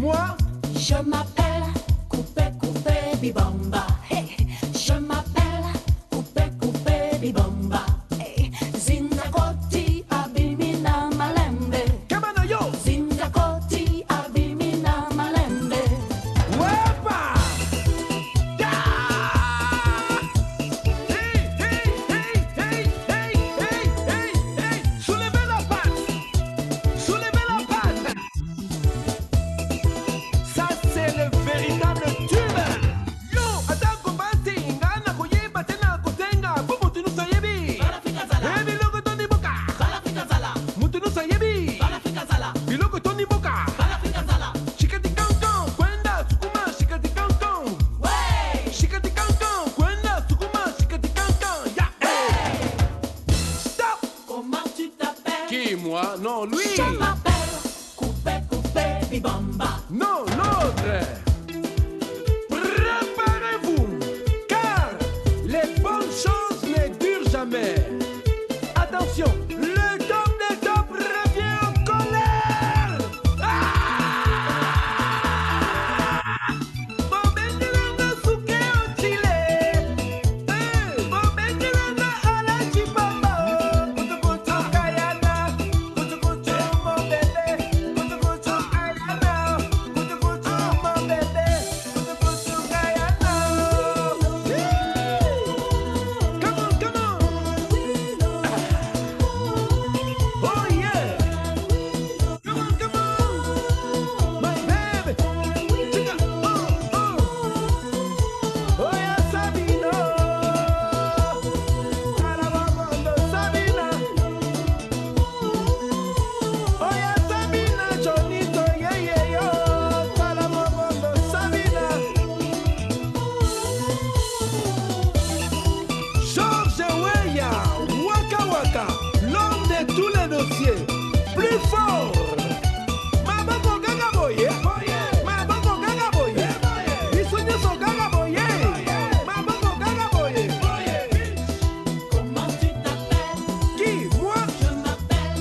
Moi, je m'appelle Coupé Coupé Bibamba. Hey. Je m'appelle Coupé Coupé Bibamba. Hey. Zinzakoti Abimina Malembe. Kamana yo. Zinzakoti Abimina Malembe. Wepa. Ya. Hey, hey, hey, hey, hey, hey, hey, hey. Soulevez la patte. Soulevez la patte. Ça, c'est le véritable tube. Yo, attends, combattre. Ngana koye batena kotenga. Bubutu no sayebi. Ebi logo Tony Boka. Mutu no sayebi. Biloko Tony Boka. Shikati kankan, kwenda sukuma, shikati kankan. Shikati kankan, kwenda sukuma, shikati kankan. Ya, hey. Stop. Comment tu t'appelles? Qui, moi? Non, lui. Je m'appelle Coupé Coupé Bibamba. Non, l'autre. Préparez-vous, car les bonnes choses ne durent jamais. Attention, le top des tops revient en colère. Bobendelanga suke otile. Bobendelanga ala chipamba. Kutukutu kayana. Kutukutu mon bébé. Kutukutu ayana. Kutukutu mon bébé. Kutukutu kayana. Come on, come on. Oh yeah. Come on, come on. My baby. Chica. Oh. Oh yeah, Sabino. Arabamondo, Sabina. Oh yeah, Sabina, Jonito, yeah, yeah, yo. Arabamondo, Sabina. George Weah, Waka Waka, l'homme de tous les dossiers, plus fort. Maboko Gaga Boye, Maboko Gaga Boye, Isonyo so Gaga Boye, Maboko Gaga Boye. Comment tu t'appelles? Qui, moi? Je m'appelle.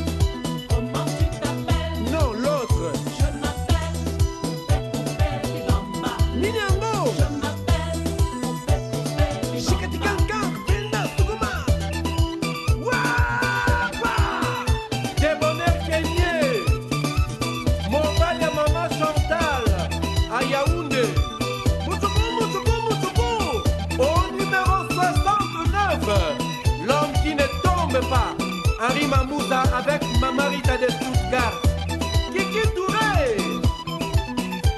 Comment tu t'appelles? Non, l'autre. Je m'appelle Coupé Coupé Bibamba. Ninyango, Je m'appelle Coupé Coupé Shikati Bibamba. Kankan, Brenda Sukuma. Wapa! Débonnaire Kenyé, Mobile Maman Chantal, à Yaoundé. Mutuku, au numéro 69, l'homme qui ne tombe pas, Henri Mamouza avec Mamarita de Stuttgart. Kiki Touré,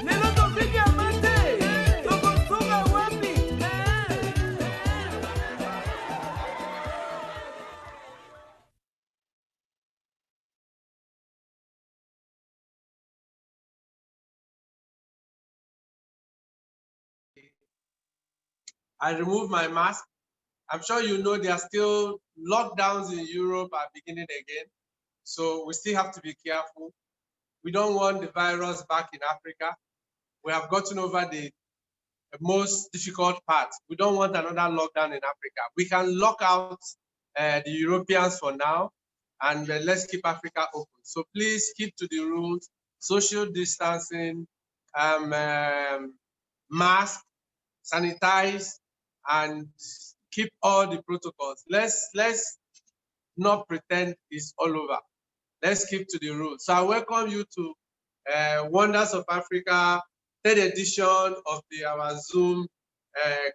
Nelongo Ziki Amate, Togo Soga Wapi. I remove my mask. I'm sure you know there are still lockdowns in Europe are beginning again. So we still have to be careful. We don't want the virus back in Africa. We have gotten over the most difficult part. We don't want another lockdown in Africa. We can lock out the Europeans for now, and let's keep Africa open. So please keep to the rules, social distancing, mask, sanitize, and keep all the protocols. Let's not pretend it's all over. Let's keep to the rules. So I welcome you to Wonders of Africa, 3rd edition of our Zoom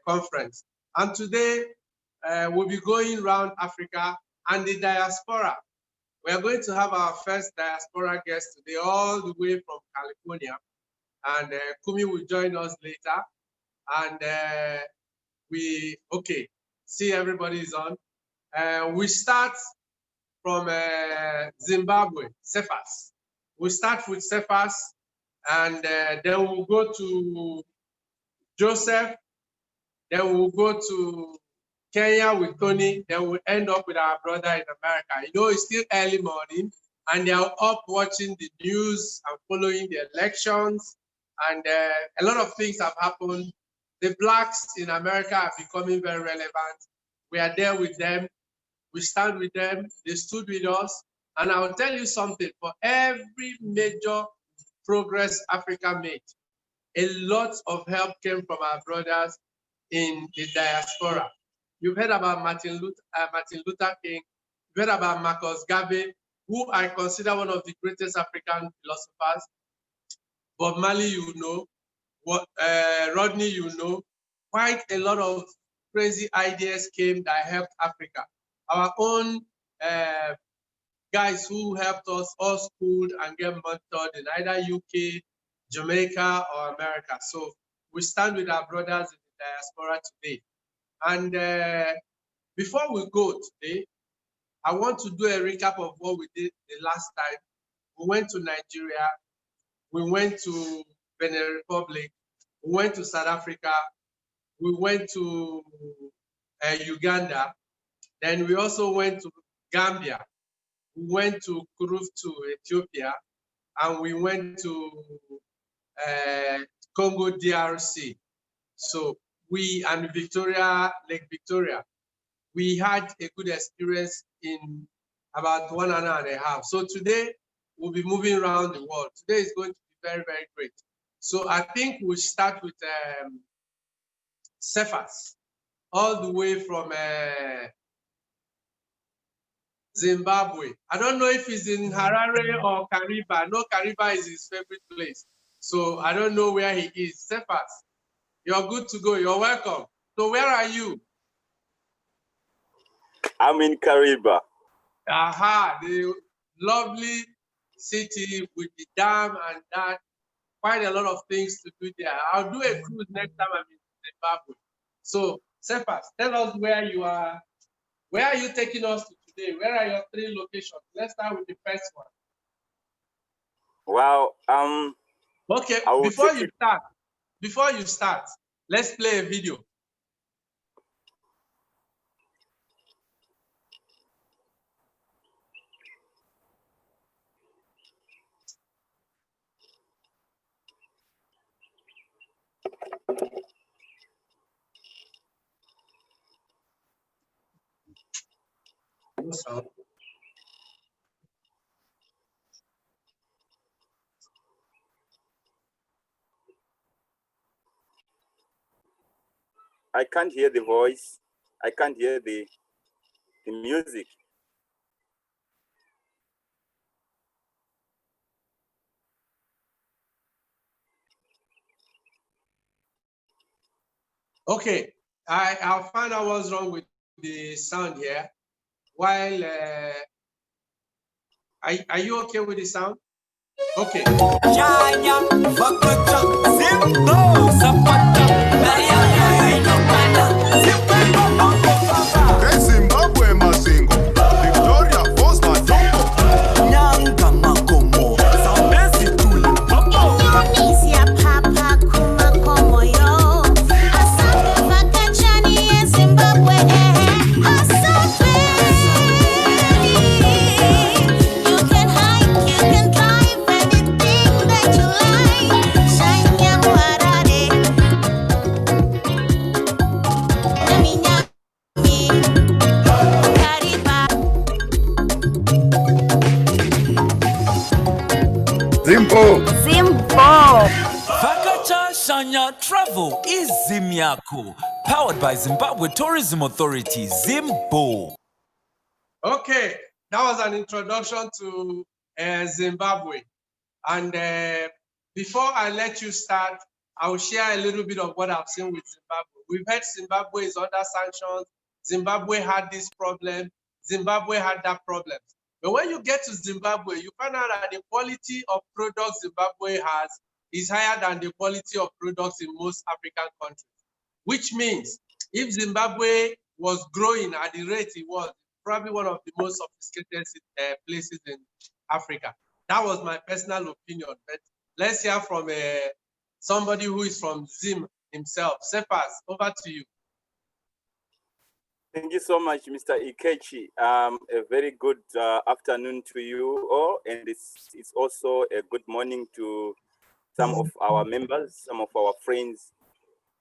conference. And today we'll be going around Africa and the diaspora. We are going to have our first diaspora guest today, all the way from California. And Kumi will join us later. And see everybody is on. We start from Zimbabwe, Cephas. We start with Cephas, and then we'll go to Joseph, then we'll go to Kenya with Tonny, then we'll end up with our brother in America. You know, it's still early morning, and they're up watching the news and following the elections, and a lot of things have happened. The Blacks in America are becoming very relevant. We are there with them. We stand with them. They stood with us. And I will tell you something, for every major progress Africa made. A lot of help came from our brothers in the diaspora. You've heard about Martin Luther King, you've heard about Marcus Garvey, who I consider one of the greatest African philosophers. Bob Marley, you know, Rodney, you know, quite a lot of crazy ideas came that helped Africa. Our own guys who helped us all schooled and get mentored in either UK, Jamaica, or America. So we stand with our brothers in the diaspora today. And before we go today, I want to do a recap of what we did the last time. We went to Nigeria, we went to Benin Republic, we went to South Africa, we went to Uganda, then we also went to Gambia, we went to Kuruftu, Ethiopia, and we went to Congo DRC. So we and Lake Victoria, we had a good experience in about 1.5 hours. So today we'll be moving around the world. Today is going to be very, very great. So I think we'll start with Cephas, all the way from Zimbabwe. I don't know if he's in Harare or Kariba. No, Kariba is his favorite place. So I don't know where he is. Cephas, you're good to go. You're welcome. So where are you? I'm in Kariba. Aha, the lovely city with the dam and that. Quite a lot of things to do there. I'll do a cruise next time I'm in Zimbabwe. So, Cephas, tell us where you are. Where are you taking us to today? Where are your 3 locations? Let's start with the first one. Wow. Okay, before you start, let's play a video. I can't hear the voice. I can't hear the music. Okay, I'll find out what's wrong with the sound here. While are you okay with the sound? Okay. Zimbabwe mazingo, Victoria Falls Mutungu. Nyanga makomo, Zambezi tuli popo. Indonesia papa kuma como yo. Asante vakachani ya Zimbabwe asante. You can hike, you can drive anything that you like. Shanya warare. Naminya Kariba. Zimbo. Vakachashanya Travel is Zimyako, powered by Zimbabwe Tourism Authority, Zimbo. Okay, that was an introduction to Zimbabwe. And before I let you start, I'll share a little bit of what I've seen with Zimbabwe. We've heard Zimbabwe is under sanctions. Zimbabwe had this problem. Zimbabwe had that problem. But when you get to Zimbabwe, you find out that the quality of products Zimbabwe has is higher than the quality of products in most African countries. Which means if Zimbabwe was growing at the rate it was, probably one of the most sophisticated places in Africa. That was my personal opinion. But let's hear from somebody who is from Zim himself. Cephas, over to you. Thank you so much, Mr. Ikechi. A very good afternoon to you all, and it's also a good morning to some of our members, some of our friends.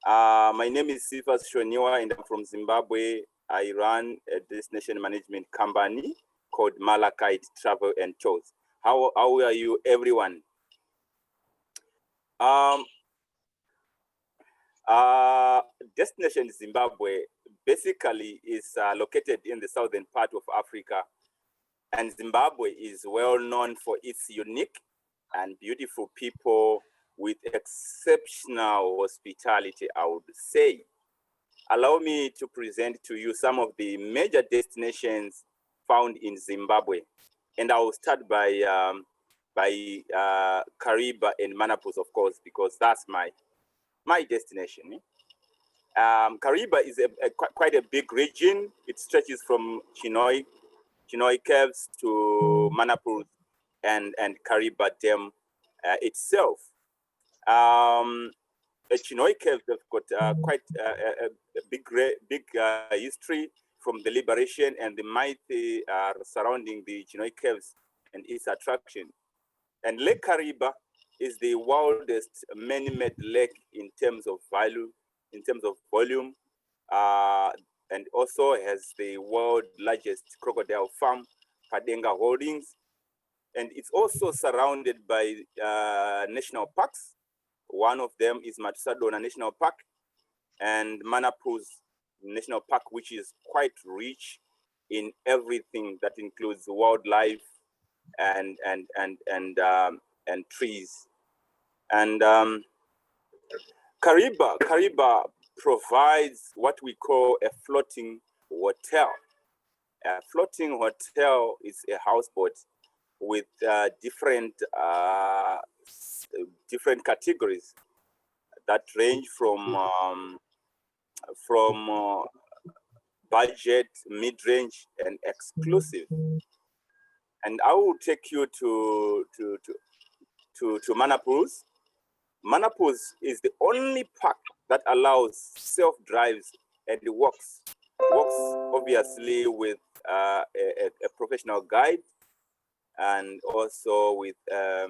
My name is Cephas Shonhiwa, and I'm from Zimbabwe. I run a destination management company called Malachite Travel and Tours. How are you, everyone? Um, Destination Zimbabwe basically is located in the southern part of Africa, and Zimbabwe is well known for its unique and beautiful people with exceptional hospitality, I would say. Allow me to present to you some of the major destinations found in Zimbabwe, and I will start by Kariba and Mana Pools, of course, because that's my destination. Kariba is quite a big region. It stretches from Chinoi Caves to Mana Pools and Kariba Dam itself. Chinoi Caves have got quite a big history from the liberation and the might surrounding the Chinoi Caves and its attraction. And Lake Kariba is the wildest man-made lake in terms of value, in terms of volume, and also has the world's largest crocodile farm, Padenga Holdings. And it's also surrounded by national parks. One of them is Murchison National Park and Mana Pools National Park, which is quite rich in everything that includes wildlife and trees. And Kariba provides what we call a floating hotel. A floating hotel is a houseboat with different categories that range from budget, mid-range, and exclusive. And I will take you to Mana Pools. Mana Pools is the only park that allows self-drives and walks obviously with a professional guide and also with a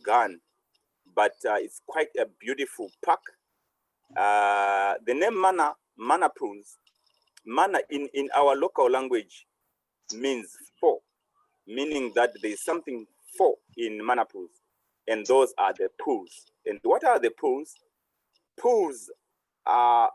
gun. But it's quite a beautiful park. The name Mana Pools, Mana in our local language means four, meaning that there's something four in Mana Pools, and those are the pools. And what are the pools? Pools are,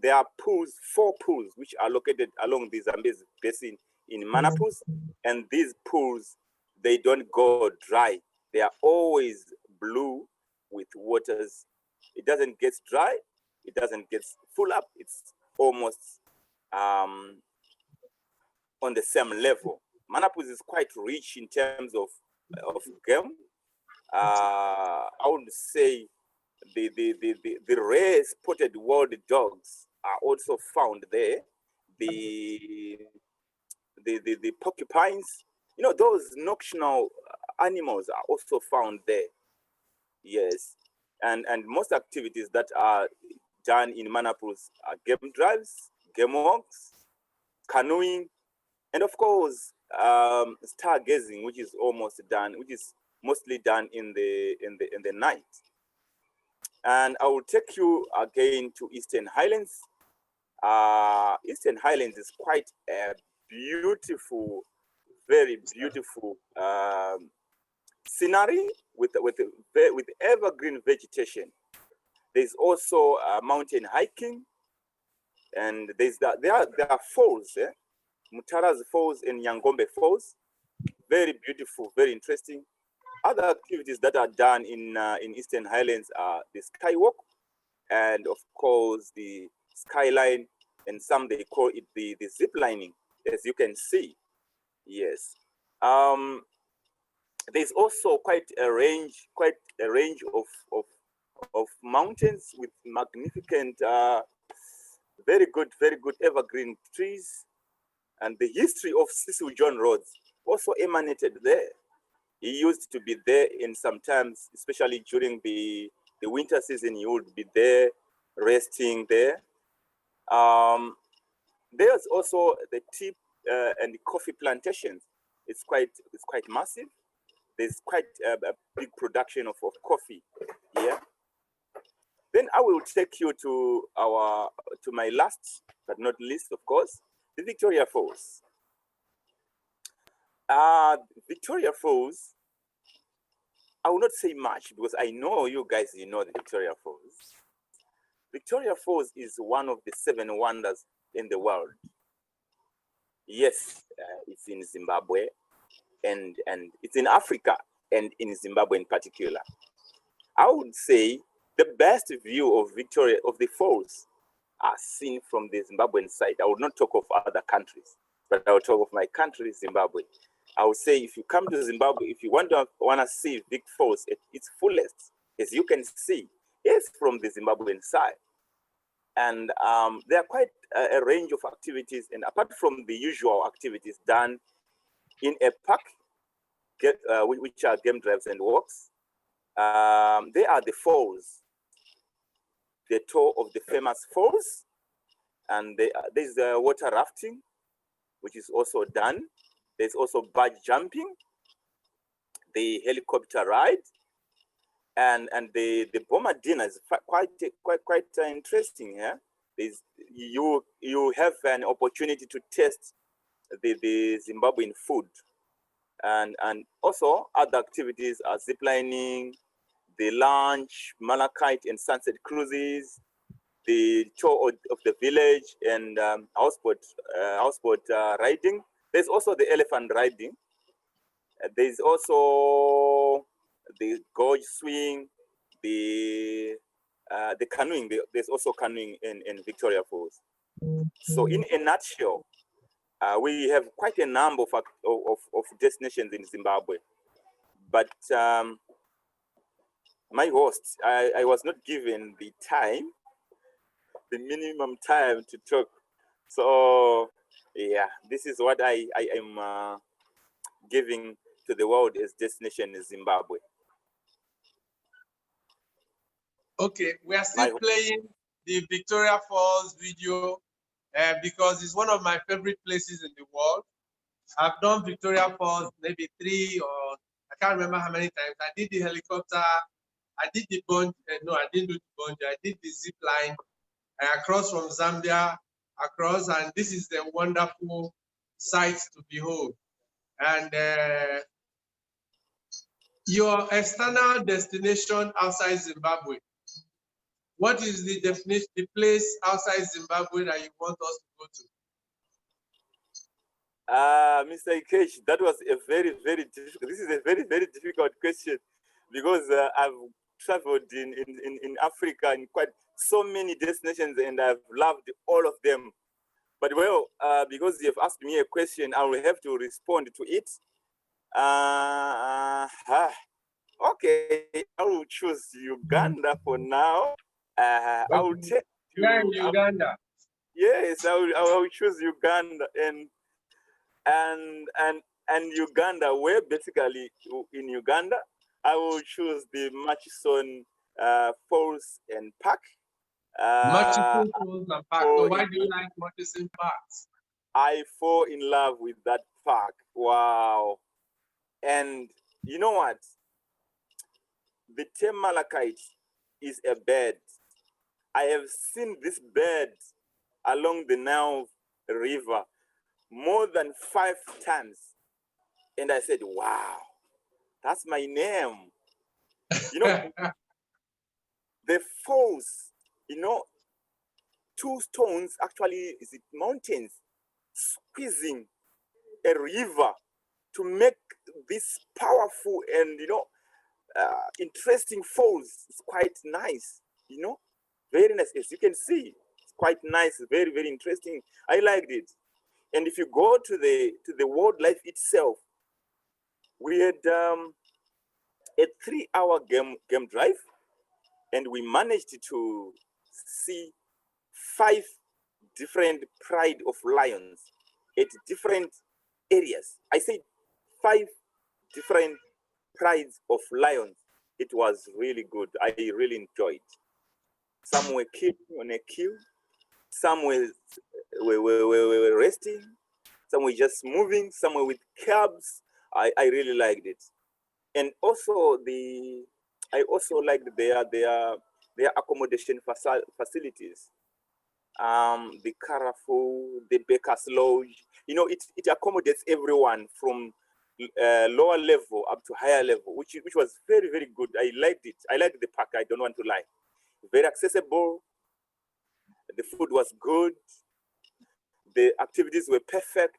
there are pools, four pools, which are located along the Zambezi Basin in Mana Pools, and these pools, they don't go dry. They are always blue with waters. It doesn't get dry, it doesn't get full up, it's almost on the same level. Mana Pools is quite rich in terms of game. I would say the rare spotted wild dogs are also found there. The porcupines, you know, those nocturnal animals are also found there. Yes, and most activities that are done in Mana Pools are game drives, game walks, canoeing, and of course stargazing, which is mostly done in the night. And I will take you again to Eastern Highlands. Eastern Highlands is quite a beautiful, very beautiful scenery with evergreen vegetation. There's also mountain hiking, and there are falls, Mutara's Falls and Nyangombe Falls. Very beautiful, very interesting. Other activities that are done in Eastern Highlands are the skywalk, and of course the skyline, and some they call it the zip lining, as you can see. Yes. There's also quite a range of mountains with magnificent, very good evergreen trees, and the history of Cecil John Rhodes also emanated there. He used to be there, and sometimes, especially during the winter season, he would be there resting there. There's also the tea and the coffee plantations. It's quite massive. There's quite a big production of coffee here. Then I will take you to my last but not least, of course, the Victoria Falls. Victoria Falls, I will not say much because I know you guys, you know the Victoria Falls. Victoria Falls is one of the 7 wonders in the world. Yes, it's in Zimbabwe and it's in Africa and in Zimbabwe in particular. I would say the best view of Victoria, of the falls, are seen from the Zimbabwean side. I would not talk of other countries, but I will talk of my country, Zimbabwe. I would say if you come to Zimbabwe, if you want to see Vic Falls at its fullest, as you can see, it's from the Zimbabwean side. And there are quite a range of activities. And apart from the usual activities done in a park, which are game drives and walks, there are the falls, the tour of the famous falls, and there's water rafting, which is also done. There's also barge jumping, the helicopter ride, and the bomber dinner is quite interesting here. You have an opportunity to taste the Zimbabwean food, and also other activities are ziplining, the lunch, Malachite and sunset cruises, the tour of the village, and houseboat riding. There's also the elephant riding. There's also the gorge swing, the canoeing. There's also canoeing in Victoria Falls. So in a nutshell, we have quite a number of destinations in Zimbabwe. But my host, I was not given the time, the minimum time to talk. So yeah, this is what I am giving to the world as destination in Zimbabwe. Okay, we are still playing the Victoria Falls video because it's one of my favorite places in the world. I've done Victoria Falls maybe 3 or I can't remember how many times. I did the helicopter, I did the bungee, no, I didn't do the bungee, I did the zip line across from Zambia, across, and this is the wonderful sight to behold. And your external destination outside Zimbabwe, what is the definition, the place outside Zimbabwe that you want us to go to? Mr. Ikechi, that was a very difficult. This is a very difficult question because I've traveled in Africa in quite so many destinations and I've loved all of them. But well, because you've asked me a question, I will have to respond to it. Okay, I will choose Uganda for now. I will take Where in Uganda? Yes, I will choose Uganda and Uganda. Where basically in Uganda, I will choose the Murchison Falls and Park. Murchison Falls and Park. So why do you like Murchison Park? I fall in love with that park. Wow. And you know what? The term Malachite is a bird. I have seen this bird along the Nile River more than 5 times. And I said, wow, that's my name. You know, the falls, you know, 2 stones, actually, is it mountains, squeezing a river to make this powerful and, you know, interesting falls. It's quite nice, you know, very nice. As you can see, it's quite nice, very interesting. I liked it. And if you go to the wildlife itself, we had a 3-hour game drive, and we managed to see 5 different pride of lions at different areas. I said 5 different prides of lions. It was really good. I really enjoyed. Some were killed on a queue. Some were resting. Some were just moving. Some were with cabs. I really liked it. And also I also liked their accommodation facilities. The Carrefour, the Baker's Lodge. You know, it accommodates everyone from lower level up to higher level, which was very, very good. I liked it. I liked the park. I don't want to lie. Very accessible. The food was good. The activities were perfect.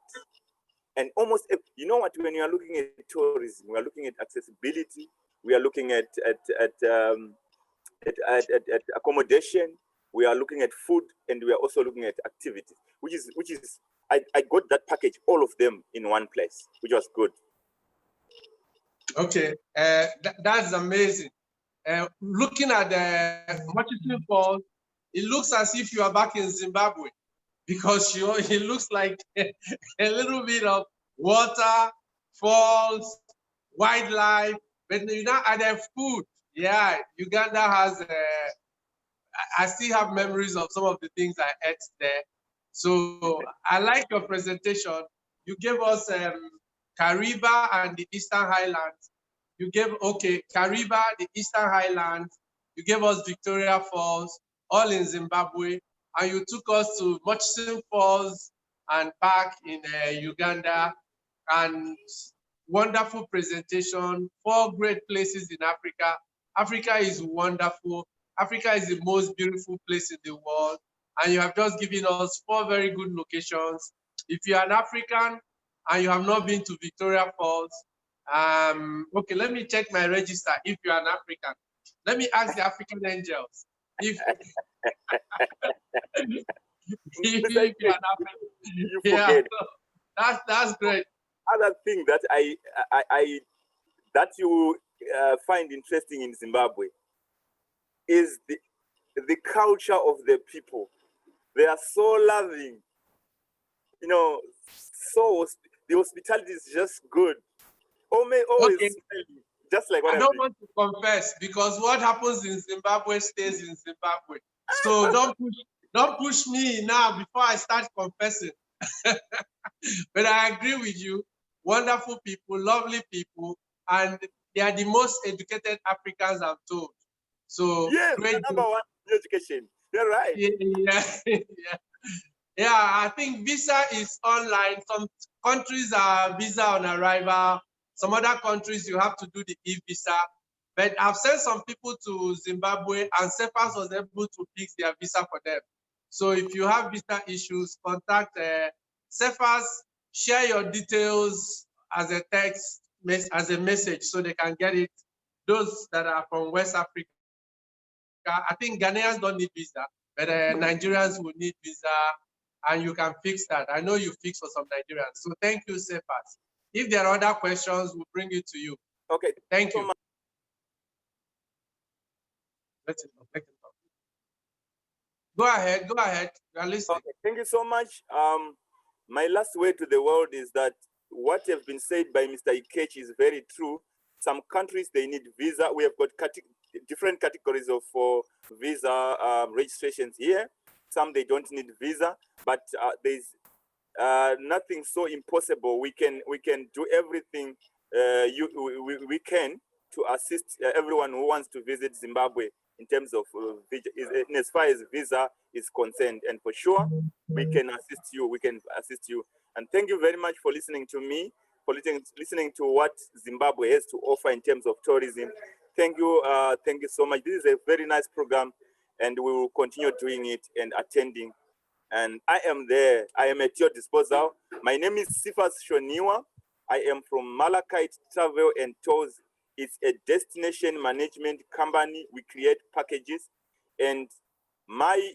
And almost, you know what, when you are looking at tourism, we are looking at accessibility. We are looking at accommodation. We are looking at food, and we are also looking at activities, which is I got that package, all of them in one place, which was good. Okay, that's amazing. Looking at the Murchison Falls, it looks as if you are back in Zimbabwe because it looks like a little bit of water, falls, wildlife, but you know, and then food. Yeah, Uganda has. I still have memories of some of the things I ate there. So I like your presentation. You gave us Kariba and the Eastern Highlands. You gave, okay, Kariba, the Eastern Highlands. You gave us Victoria Falls, all in Zimbabwe. And you took us to Murchison Falls and Park in Uganda. And wonderful presentation, 4 great places in Africa. Africa is wonderful. Africa is the most beautiful place in the world. And you have just given us 4 very good locations. If you're an African and you have not been to Victoria Falls, okay, let me check my register if you're an African. Let me ask the African angels. If you're an African, You yeah, forget. so that's great. Other thing that that you find interesting in Zimbabwe is the culture of the people. They are so loving, you know. So the hospitality is just good. Always Okay. smiling, just like what I I'm don't doing. want to confess because what happens in Zimbabwe stays in Zimbabwe. So don't push me now before I start confessing. But I agree with you. Wonderful people, lovely people, and they are the most educated Africans, I'm told. So Yes, great. the number one in education. You're right. Yeah, yeah, I think visa is online. Some countries are visa on arrival. Some other countries you have to do the e-visa. But I've sent some people to Zimbabwe and Cephas was able to fix their visa for them. So if you have visa issues, contact Cephas, share your details as a text, as a message so they can get it. Those that are from West Africa, I think Ghanaians don't need visa, but Nigerians will need visa, and you can fix that. I know you fix for some Nigerians. So thank you, Cephas. If there are other questions, we'll bring it to you. Okay. Thank so you. much. Let it go. Go ahead. You are listening. Okay. Thank you so much. My last word to the world is that what have been said by Mr. Ikechi is very true. Some countries, they need visa. We have got different categories of visa registrations here. Some they don't need visa, but there's nothing so impossible. We can do everything we can to assist everyone who wants to visit Zimbabwe in terms of as far as visa is concerned. And for sure, we can assist you. We can assist you. And thank you very much for listening to me, for listening to what Zimbabwe has to offer in terms of tourism. Thank you so much. This is a very nice program, and we will continue doing it and attending. And I am there. I am at your disposal. My name is Cephas Shonhiwa. I am from Malachite Travel and Tours. It's a destination management company. We create packages, and my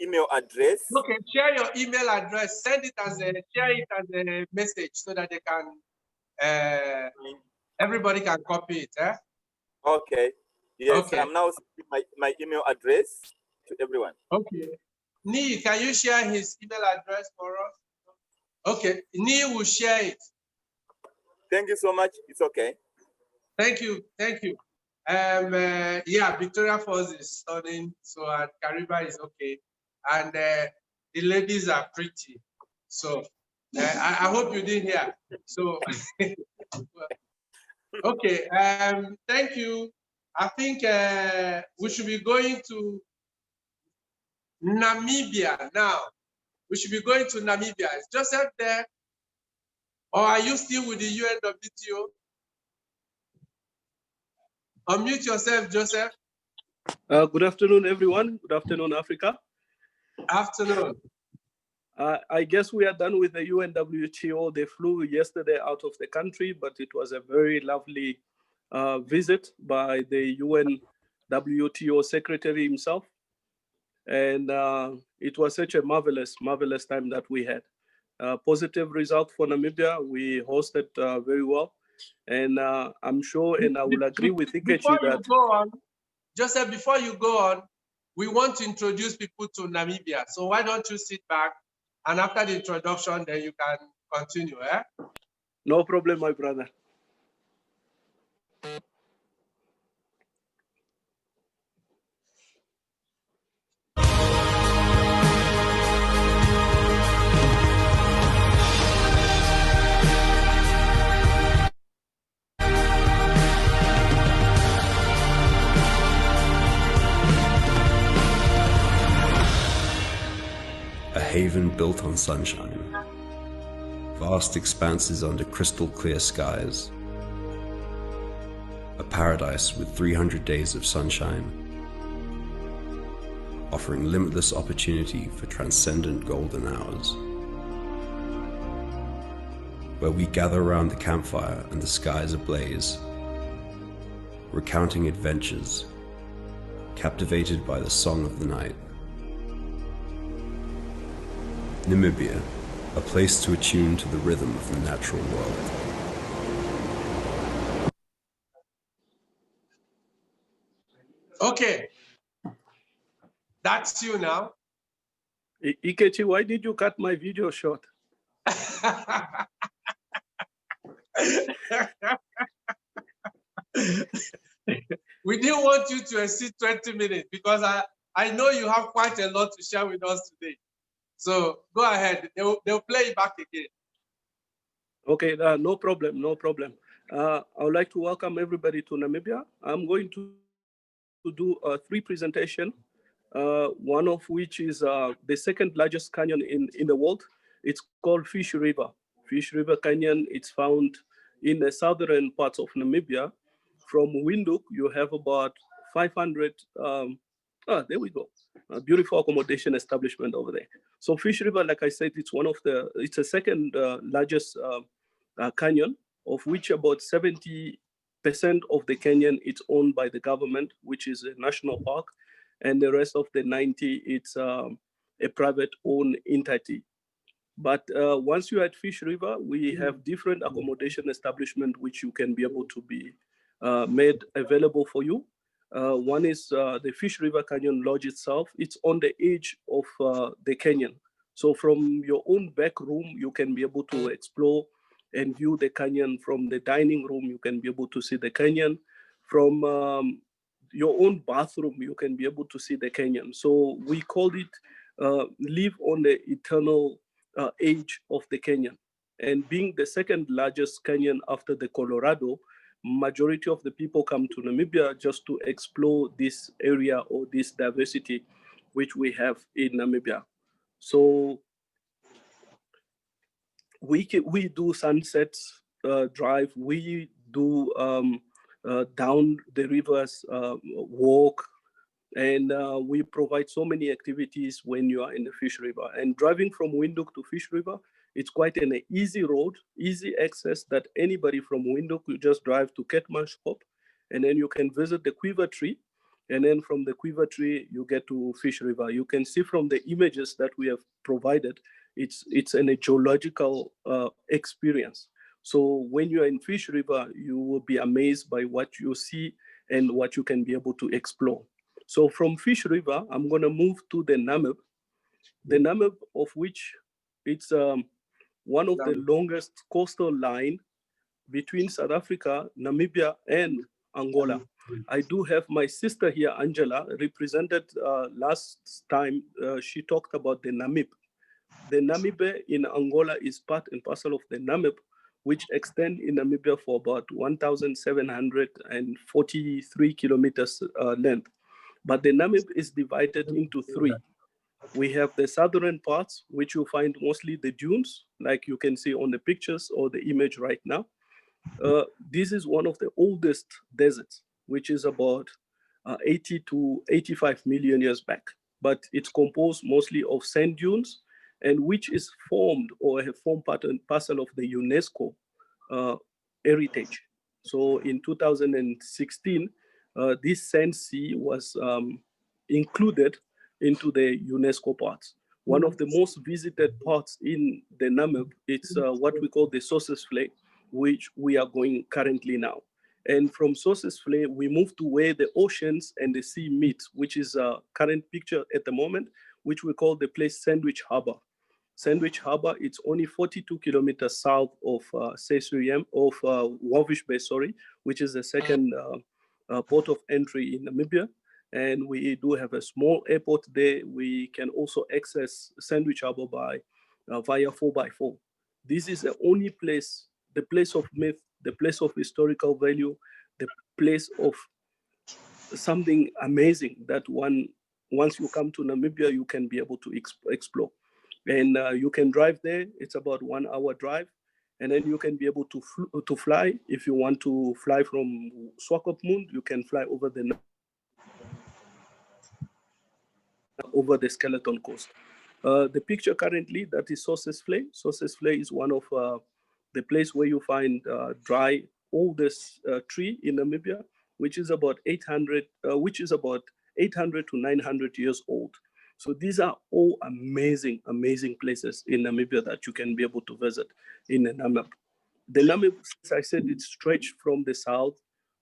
email address. Okay, share your email address. Share it as a message so that they can everybody can copy it. Eh? Okay. Yes, Okay. I'm now sending my email address to everyone. Okay. Nee, can you share his email address for us? Okay, Nee will share it. Thank you so much. It's okay. Thank you. Yeah, Victoria Falls is stunning, so Kariba is okay, and the ladies are pretty. So I hope you didn't hear. So okay, thank you. I think we should be going to Namibia now. We should be going to Namibia. Is Joseph there? Or are you still with the UNWTO? Unmute yourself, Joseph. Good afternoon, everyone. Good afternoon, Africa. Afternoon. I guess we are done with the UNWTO. They flew yesterday out of the country, but it was a very lovely visit by the UNWTO secretary himself. And it was such a marvelous time that we had. Positive result for Namibia. We hosted very well. And I'm sure, and I will agree with Ikechi Before you that... go on, Joseph, before you go on, we want to introduce people to Namibia. So why don't you sit back, and after the introduction, then you can continue, eh? No problem, my brother. A haven built on sunshine, vast expanses under crystal clear skies, a paradise with 300 days of sunshine, offering limitless opportunity for transcendent golden hours, where we gather around the campfire and the skies ablaze, recounting adventures, captivated by the song of the night. Namibia, a place to attune to the rhythm of the natural world. Okay. That's you now. Ikechi, why did you cut my video short? We didn't want you to exceed 20 minutes because I know you have quite a lot to share with us today. So go ahead. They'll play it back again. Okay, no problem, no problem. I would like to welcome everybody to Namibia. I'm going to do 3 presentations, one of which is the second largest canyon in the world. It's called Fish River. Fish River Canyon, it's found in the southern parts of Namibia. From Windhoek, you have about 500, there we go. A beautiful accommodation establishment over there. So Fish River, like I said, it's the second largest canyon, of which about 70% of the canyon is owned by the government, which is a national park, and the rest of the 90, it's a private owned entity. But once you're at Fish River, we have different accommodation establishment which you can be able to be made available for you. One is the Fish River Canyon Lodge itself. It's on the edge of the canyon. So from your own back room, you can be able to explore and view the canyon. From the dining room, you can be able to see the canyon. From your own bathroom, you can be able to see the canyon. So we called it live on the eternal edge of the canyon. And being the second largest canyon after the Colorado, majority of the people come to Namibia just to explore this area or this diversity which we have in Namibia. So we do sunsets drive, we do down the rivers walk, and we provide so many activities when you are in the Fish River. And driving from Windhoek to Fish River, it's quite an easy road, easy access that anybody from Windhoek, you just drive to Keetmanshoop, and then you can visit the Quiver Tree. And then from the Quiver Tree, you get to Fish River. You can see from the images that we have provided, it's a geological experience. So when you are in Fish River, you will be amazed by what you see and what you can be able to explore. So from Fish River, I'm gonna move to the Namib. The Namib, of which it's one of the longest coastal line between South Africa, Namibia, and Angola. I do have my sister here, Angela, represented last time. She talked about the Namib. The Namib in Angola is part and parcel of the Namib, which extend in Namibia for about 1,743 kilometers length. But the Namib is divided into 3. We have the southern parts, which you find mostly the dunes, like you can see on the pictures or the image right now. This is one of the oldest deserts, which is about 80 to 85 million years back. But it's composed mostly of sand dunes, and which is formed or have formed part and parcel of the UNESCO heritage. So in 2016, this sand sea was included into the UNESCO parts. One of the most visited parts in the Namib, it's what we call the Sources Flay, which we are going currently now. And from Sources Flay, we move to where the oceans and the sea meet, which is a current picture at the moment, which we call the place Sandwich Harbor. Sandwich Harbor, it's only 42 kilometers south of Walvis Bay, sorry, which is the second port of entry in Namibia. And we do have a small airport there. We can also access Sandwich Harbor by via 4x4. This is the only place, the place of myth, the place of historical value, the place of something amazing that once you come to Namibia, you can be able to explore. And you can drive there. It's about 1 hour drive. And then you can be able to fly. If you want to fly from Swakopmund, you can fly over the Skeleton Coast. The picture currently, that is Sources Flay. Sources Flay is one of the place where you find dry oldest tree in Namibia, which is about 800 to 900 years old. So these are all amazing, amazing places in Namibia that you can be able to visit in the Namib. The Namib, as I said, it's stretched from the south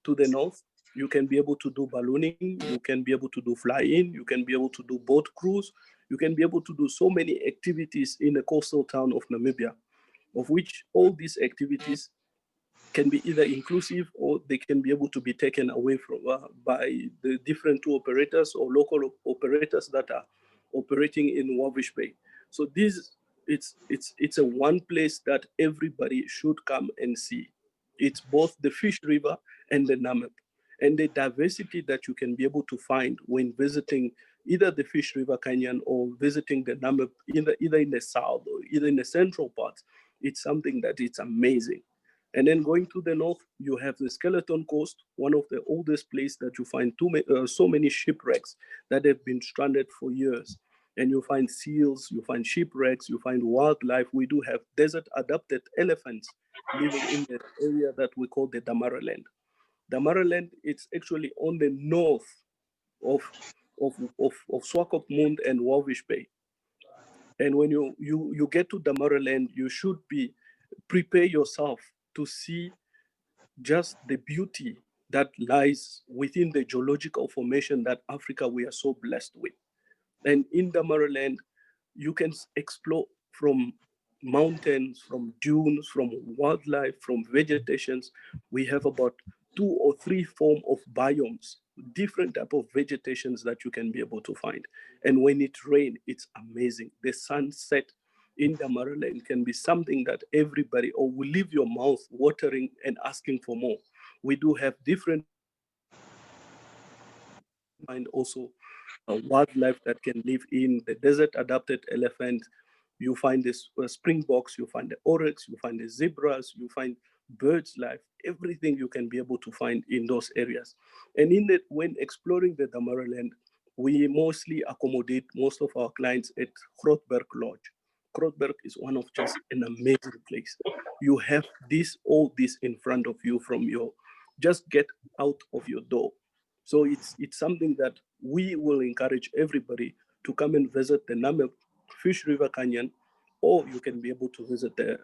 to the north. You can be able to do ballooning, you can be able to do fly-in, you can be able to do boat cruise, you can be able to do so many activities in the coastal town of Namibia, of which all these activities can be either inclusive or they can be able to be taken away from by the different tour operators or local operators that are operating in Walvis Bay. So it's a one place that everybody should come and see. It's both the Fish River and the Namib, and the diversity that you can be able to find when visiting either the Fish River Canyon or visiting the Namib, either in the south or either in the central parts. It's something that it's amazing. And then going to the north, you have the Skeleton Coast, one of the oldest places that you find so many shipwrecks that have been stranded for years. And you find seals, you find shipwrecks, you find wildlife. We do have desert-adapted elephants living in the area that we call the Damaraland. Damaraland, it's actually on the north of Swakopmund and Walvis Bay. And when you get to Damaraland, you should prepare yourself to see just the beauty that lies within the geological formation that Africa we are so blessed with. And in Damaraland, you can explore from mountains, from dunes, from wildlife, from vegetations. We have about 2 or 3 forms of biomes, different type of vegetations that you can be able to find. And when it rains, it's amazing. The sunset in Damaraland can be something that everybody or will leave your mouth watering and asking for more. We do have different and also wildlife that can live in the desert adapted elephant. You find this springboks, you find the oryx, you find the zebras, you find birds life, everything you can be able to find in those areas. And in that, when exploring the Damaraland, we mostly accommodate most of our clients at Grootberg Lodge. Grootberg is one of just an amazing place. You have all this in front of you from just get out of your door. So it's something that we will encourage everybody to come and visit the Namib Fish River Canyon, or you can be able to visit the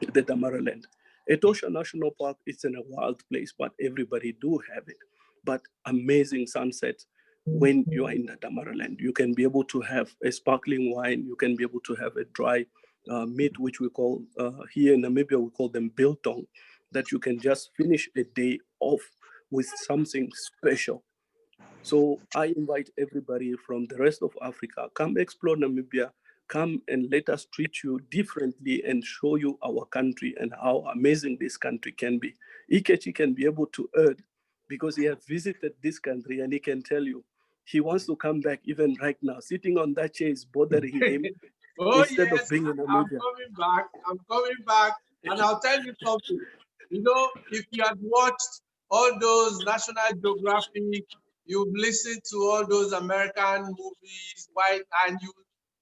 Damaraland. Etosha National Park is in a wild place, but everybody do have it. But amazing sunset when you are in the Damaraland. You can be able to have a sparkling wine. You can be able to have a dry meat, which we call, here in Namibia, we call them biltong, that you can just finish a day off with something special. So I invite everybody from the rest of Africa, come explore Namibia, come and let us treat you differently and show you our country and how amazing this country can be. Ikechi can be able to add, because he has visited this country and he can tell you he wants to come back even right now. Sitting on that chair is bothering him Oh instead of yes, being in I'm Namibia. coming back. I'm coming back, and I'll tell you something. You know, if you had watched all those National Geographic, you've listened to all those American movies, and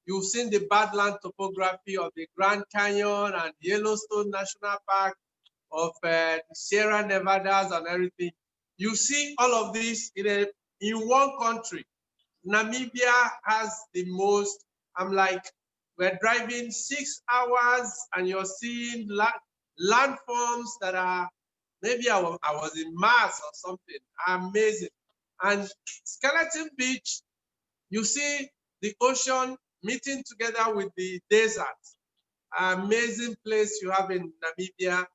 you've seen the Badland topography of the Grand Canyon and Yellowstone National Park, of Sierra Nevadas and everything. You see all of this in one country. Namibia has the most. I'm like, we're driving 6 hours and you're seeing landforms that are, maybe I was in Mars or something. Amazing. And Skeleton Beach, you see the ocean meeting together with the desert. Amazing place you have in Namibia.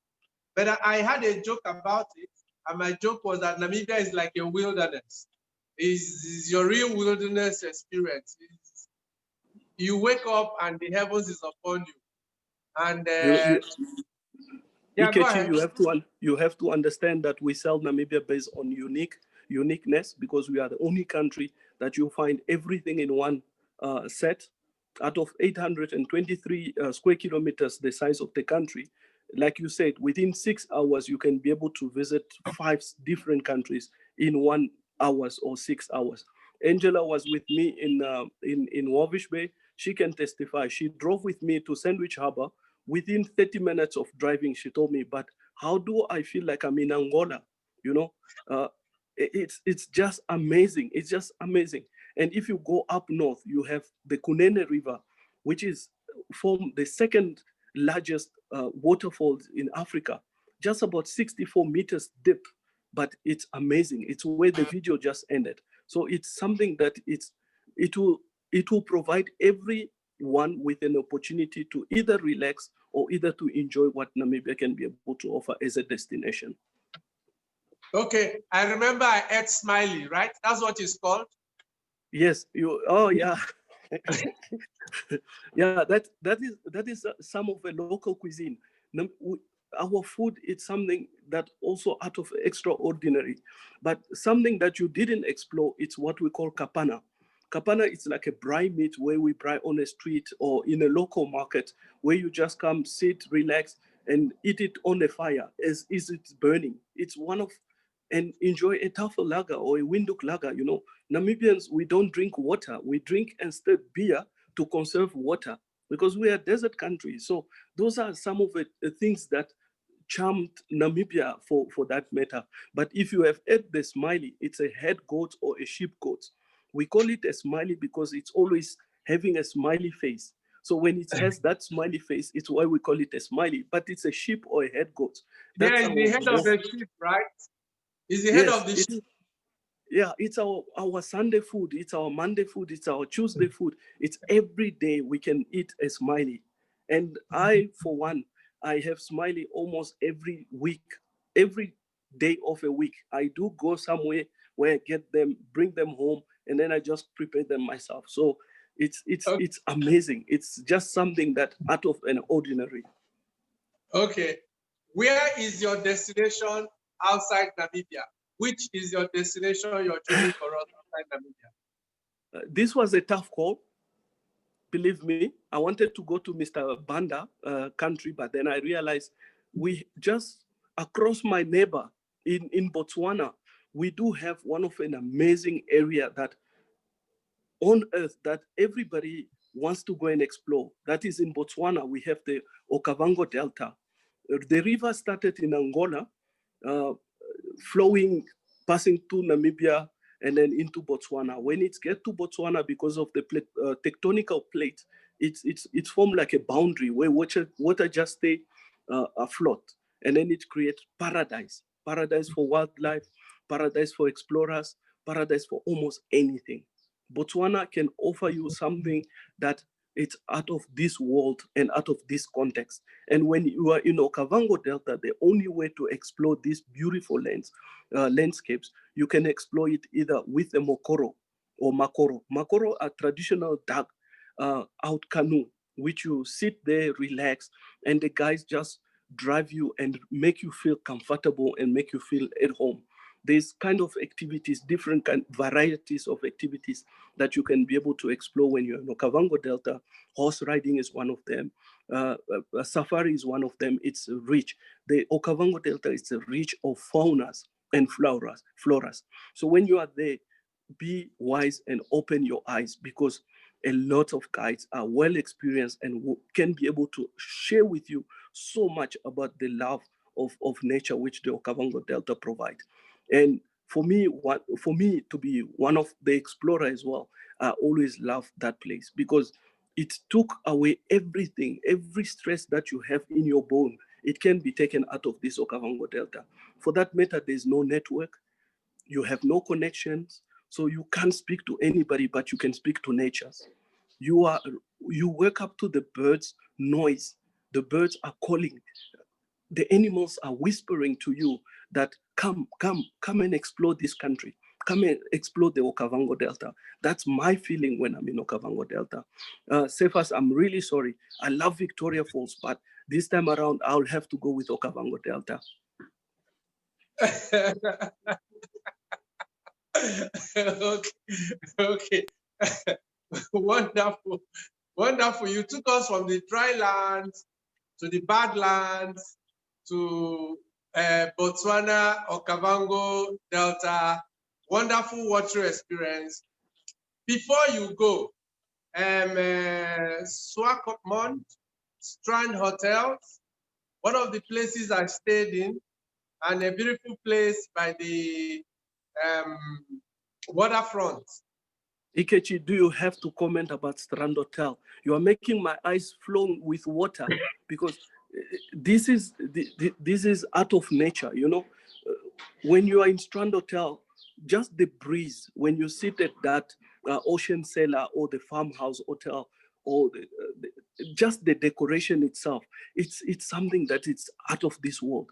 But I had a joke about it, and my joke was that Namibia is like a wilderness. It's your real wilderness experience. You wake up and the heavens is upon you. And yeah, go Ikechi, ahead. you have to understand that we sell Namibia based on uniqueness, because we are the only country that you find everything in one set. Out of 823 square kilometers, the size of the country, like you said, within 6 hours you can be able to visit 5 different countries in 1 hours or 6 hours. Angela was with me in Walvish Bay. She can testify. She drove with me to Sandwich Harbor. Within 30 minutes of driving, she told me, but how do I feel like I'm in Angola? You know, it's just amazing. It's just amazing. And if you go up north, you have the Kunene River, which is from the second largest waterfall in Africa, just about 64 meters deep, but it's amazing. It's where the video just ended. So it's something that it will provide everyone with an opportunity to either relax or either to enjoy what Namibia can be able to offer as a destination. Okay, I remember I ate Smiley, right? That's what it's called. Yes, oh yeah. Yeah, that is some of the local cuisine. Our food is something that also out of extraordinary, but something that you didn't explore, it's what we call kapana. Kapana is like a braai meat where we braai on a street or in a local market, where you just come, sit, relax, and eat it on the fire as it's burning. It's one of, and enjoy a tafel lager or a windhoek lager. You know, Namibians, we don't drink water. We drink instead beer to conserve water because we are a desert country. So those are some of the things that charmed Namibia for that matter. But if you have ate the smiley, it's a head goat or a sheep goat. We call it a smiley because it's always having a smiley face. So when it has that smiley face, it's why we call it a smiley, but it's a sheep or a head goat. That's That's the head of the sheep, right? It's the head of the sheep. Yeah, it's our Sunday food, it's our Monday food, it's our Tuesday food. It's every day we can eat a smiley. And I, for one, I have smiley almost every week, every day of a week. I do go somewhere where I get them, bring them home, and then I just prepare them myself. So it's amazing. It's just something that out of an ordinary. Okay, where is your destination outside Namibia? Which is your destination you're choosing for us outside Namibia? This was a tough call. Believe me, I wanted to go to Mr. Banda country, but then I realized we just across my neighbor in Botswana, we do have one of an amazing area that on earth that everybody wants to go and explore. That is in Botswana. We have the Okavango Delta. The river started in Angola, flowing, passing to Namibia, and then into Botswana. When it gets to Botswana, because of the tectonical plate, it's formed like a boundary where water just stay afloat, and then it creates paradise for wildlife, paradise for explorers, paradise for almost anything. Botswana can offer you something that it's out of this world and out of this context. And when you are in Okavango Delta, the only way to explore these beautiful landscapes, you can explore it either with a mokoro or makoro. Makoro are traditional dark out canoe, which you sit there, relax, and the guys just drive you and make you feel comfortable and make you feel at home. there's kind of activities, different varieties of activities that you can be able to explore when you're in Okavango Delta. Horse riding is one of them. Safari is one of them. It's rich. The Okavango Delta is rich of faunas and floras. So when you are there, be wise and open your eyes, because a lot of guides are well experienced and can be able to share with you so much about the love of nature which the Okavango Delta provide. And for me to be one of the explorer as well, I always love that place because it took away everything, every stress that you have in your bone. It can be taken out of this Okavango Delta. For that matter, there's no network, you have no connections, so you can't speak to anybody, but you can speak to nature. You wake up to the birds' noise. The birds are calling. The animals are whispering to you that come and explore this country. Come and explore the Okavango Delta. That's my feeling when I'm in Okavango Delta. Cephas, I'm really sorry. I love Victoria Falls, but this time around, I'll have to go with Okavango Delta. Okay. Wonderful. Wonderful. You took us from the dry lands to the badlands to Botswana, Okavango Delta. Wonderful water experience. Before you go, Swakopmund Strand Hotels, one of the places I stayed in, and a beautiful place by the waterfront. Ikechi, do you have to comment about Strand Hotel? You are making my eyes flow with water because this is out of nature, you know. When you are in Strand Hotel, just the breeze, when you sit at that ocean cellar or the farmhouse hotel, or just the decoration itself, it's something that it's out of this world.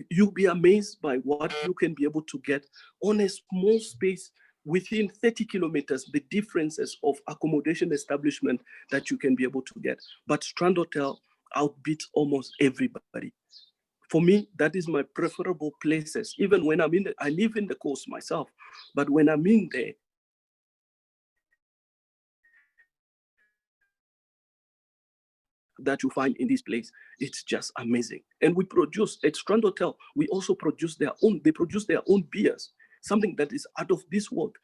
You'll be amazed by what you can be able to get on a small space within 30 kilometers, the differences of accommodation establishment that you can be able to get. But Strand Hotel outbeats almost everybody. For me, that is my preferable places. Even when I'm in, I live in the coast myself, but when I'm in there, that you find in this place, it's just amazing. And we produce at Strand Hotel, we also produce they produce their own beers, something that is out of this world.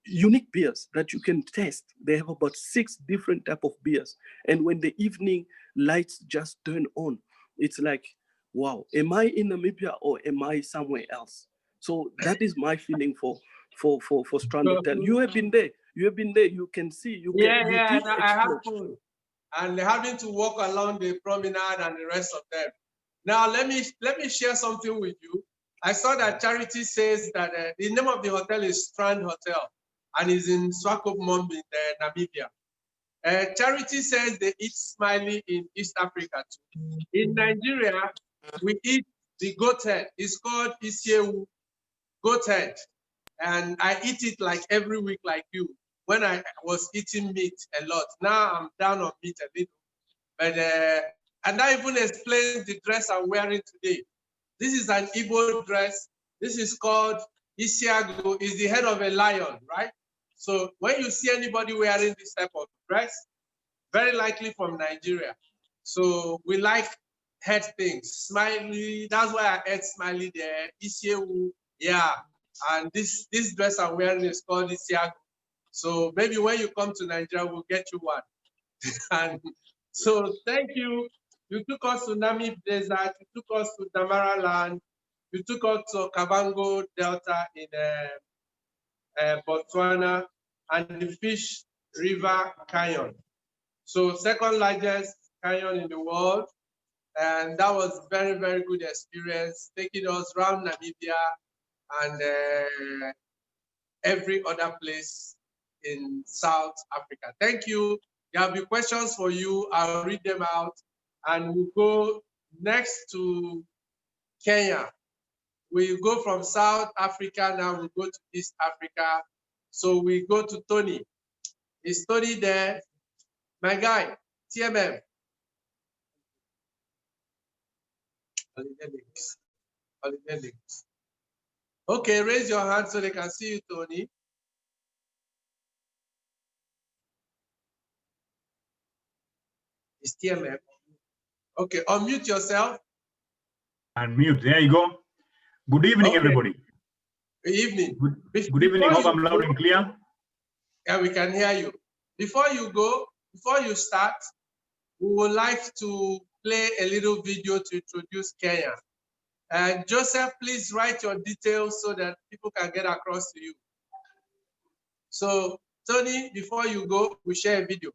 Unique beers that you can test. They have about 6 different type of beers. And when the evening lights just turn on, it's like, wow, am I in Namibia or am I somewhere else? So that is my feeling for Strand Hotel. You have been there. You can see. You did I have explore. fun. And having to walk along the promenade and the rest of them. Now let me share something with you. I saw that Charity says that the name of the hotel is Strand Hotel, and is in Swakopmund in Namibia. Charity says they eat smiley in East Africa too. In Nigeria, we eat the goat head. It's called Isiewu goat head, and I eat it like every week, like you. When I was eating meat a lot, now I'm down on meat a little. But and I even explained the dress I'm wearing today. This is an Igbo dress. This is called Isiago. Is the head of a lion, right? So when you see anybody wearing this type of dress, very likely from Nigeria. So we like head things. Smiley, that's why I ate smiley there. Isiewu, yeah. And this dress I'm wearing is called Isiago. So maybe when you come to Nigeria, we'll get you one. And so thank you. You took us to Namib Desert, you took us to Damaraland, you took us to Okavango Delta in Botswana, and the Fish River Canyon. So second largest canyon in the world. And that was very, very good experience, taking us around Namibia and every other place in South Africa. Thank you. There will be questions for you. I'll read them out. And we'll go next to Kenya. We go from South Africa, now we go to East Africa. So we go to Tonny. Is Tonny there? My guy, TMM. Holiday links. Okay, raise your hand so they can see you, Tony. It's TMM. Okay, unmute yourself. And mute. There you go. Good evening, Okay. everybody. Good evening. Good evening. Hope I'm loud and clear. Yeah, we can hear you. Before you start, we would like to play a little video to introduce Kenya. And Joseph, please write your details so that people can get across to you. So, Tony, before you go, we share a video.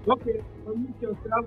Okay, unmute yourself.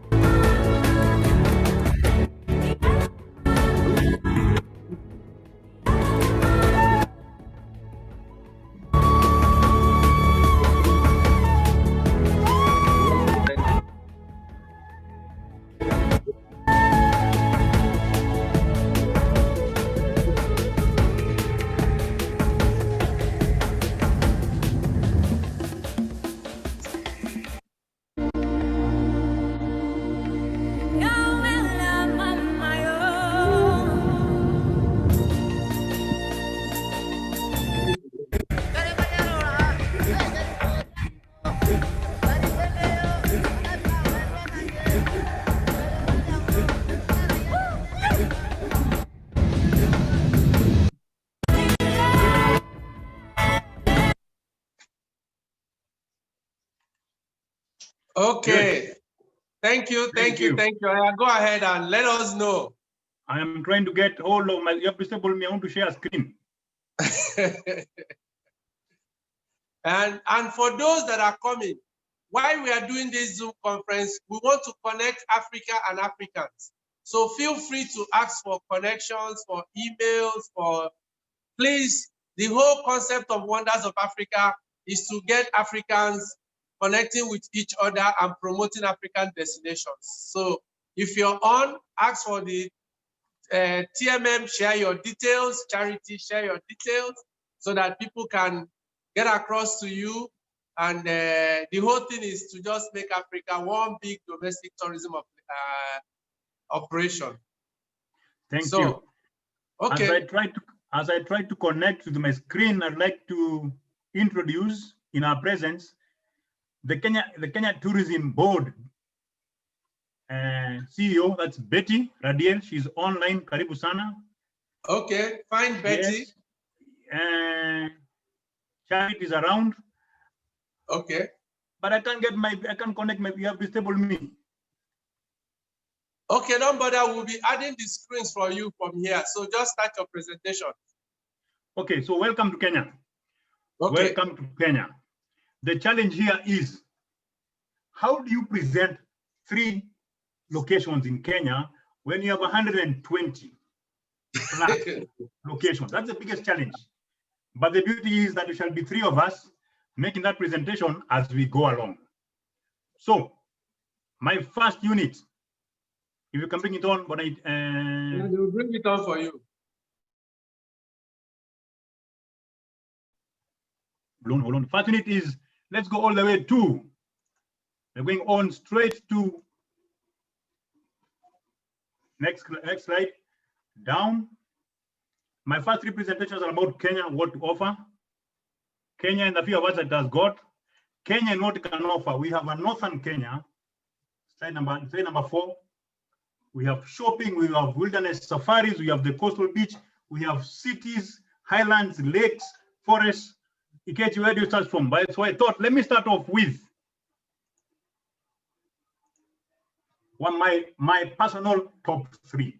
Okay. Thank you. Go ahead and let us know. I am trying to get hold of my. You have to me. I want to share screen. And for those that are coming, while we are doing this Zoom conference, we want to connect Africa and Africans. So feel free to ask for connections, for emails, please, the whole concept of Wonders of Africa is to get Africans connecting with each other and promoting African destinations. So if you're on, ask for the TMM, share your details, charity, share your details so that people can get across to you. And the whole thing is to just make Africa one big domestic tourism operation. Thank So, you. okay. As I try to connect with my screen, I'd like to introduce in our presence the Kenya Tourism Board CEO. That's Betty Radiel. She's online. Karibu sana. Okay, fine, Betty. Yes. Charity is around. Okay. But I can't connect my, you have disabled me. Okay, don't bother. We'll be adding the screens for you from here. So just start your presentation. Okay, so welcome to Kenya. Okay. Welcome to Kenya. The challenge here is, how do you present 3 locations in Kenya when you have 120 plus locations? That's the biggest challenge. But the beauty is that there shall be 3 of us making that presentation as we go along. So, my first unit, if you can bring it on, but Yeah, they'll bring it on for you. Hold on. First unit is, let's go all the way to, we're going on straight to, next slide, down. My first 3 presentations are about Kenya, what to offer. Kenya and the few of us that has got. Kenya and what it can offer. We have a northern Kenya, slide number 4. We have shopping, we have wilderness safaris, we have the coastal beach, we have cities, highlands, lakes, forests. Ikechi, where do you start from? So I thought, let me start off with my personal top 3.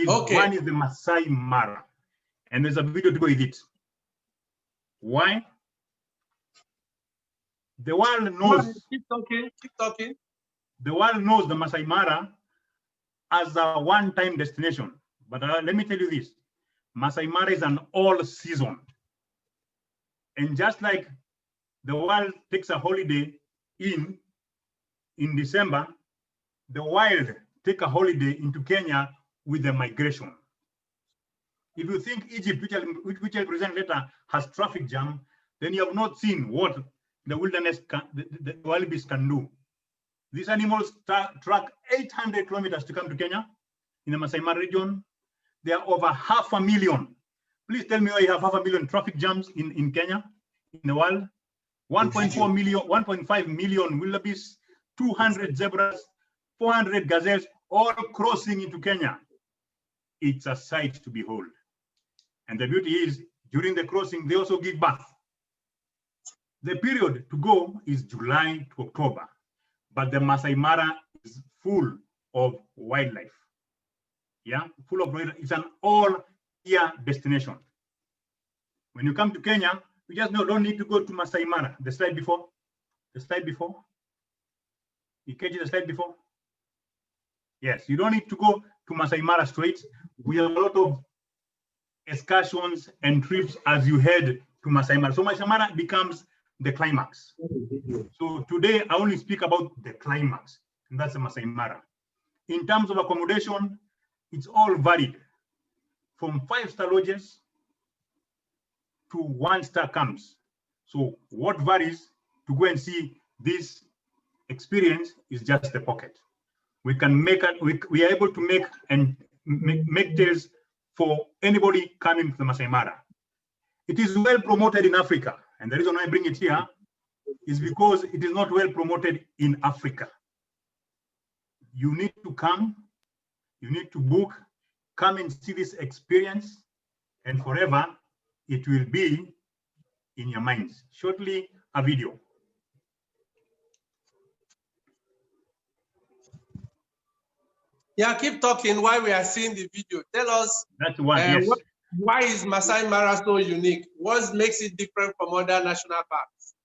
One is the Maasai Mara, and there's a video to go with it. Why? The world knows. Keep talking. The world knows the Maasai Mara as a one-time destination. But let me tell you this: Maasai Mara is an all-season. And just like the world takes a holiday in December, the wild take a holiday into Kenya with the migration. If you think Egypt, which I'll present later, has traffic jam, then you have not seen what the wilderness, the wild beasts can do. These animals track 800 kilometers to come to Kenya in the Maasai Mara region. There are over 500,000. Please tell me why you have 500,000 traffic jams in Kenya, in the world. 1.4 million, 1.5 million wildebeests, 200 zebras, 400 gazelles, all crossing into Kenya. It's a sight to behold. And the beauty is, during the crossing, they also give birth. The period to go is July to October, but the Maasai Mara is full of wildlife. Yeah, full of wildlife. It's an all-year destination. When you come to Kenya, you just don't need to go to Maasai Mara. The slide before. You catch the slide before? Yes, you don't need to go to Maasai Mara straight. We have a lot of excursions and trips as you head to Maasai Mara. So Maasai Mara becomes the climax. So today I only speak about the climax, and that's the Maasai Mara. In terms of accommodation, it's all varied from 5-star lodges to 1-star camps. So what varies to go and see this experience is just the pocket. We can make it, we are able to make tales for anybody coming to the Maasai Mara. It is well promoted in Africa, and the reason why I bring it here is because it is not well promoted in Africa. You need to come, you need to book, come and see this experience, and forever it will be in your minds. Shortly, a video. Yeah, keep talking while we are seeing the video. Tell us, that's one. Yes. Why is Maasai Mara so unique? What makes it different from other national parks?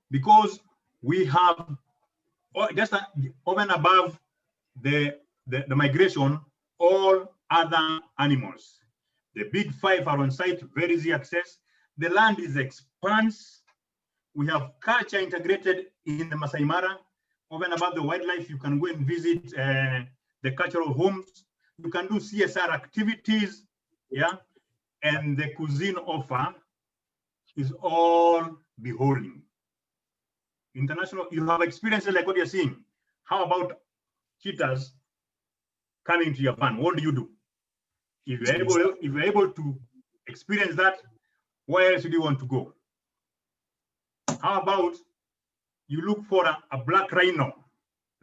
Because we have just over and above the migration, all other animals. The big 5 are on site, very easy access. The land is expanse. We have culture integrated in the Maasai Mara. Over and above the wildlife, you can go and visit the cultural homes. You can do CSR activities, yeah. And the cuisine offer is all beholding. International, you have experiences like what you're seeing. How about cheetahs coming to your van? What do? If you're able to experience that, where else do you want to go? How about you look for a black rhino?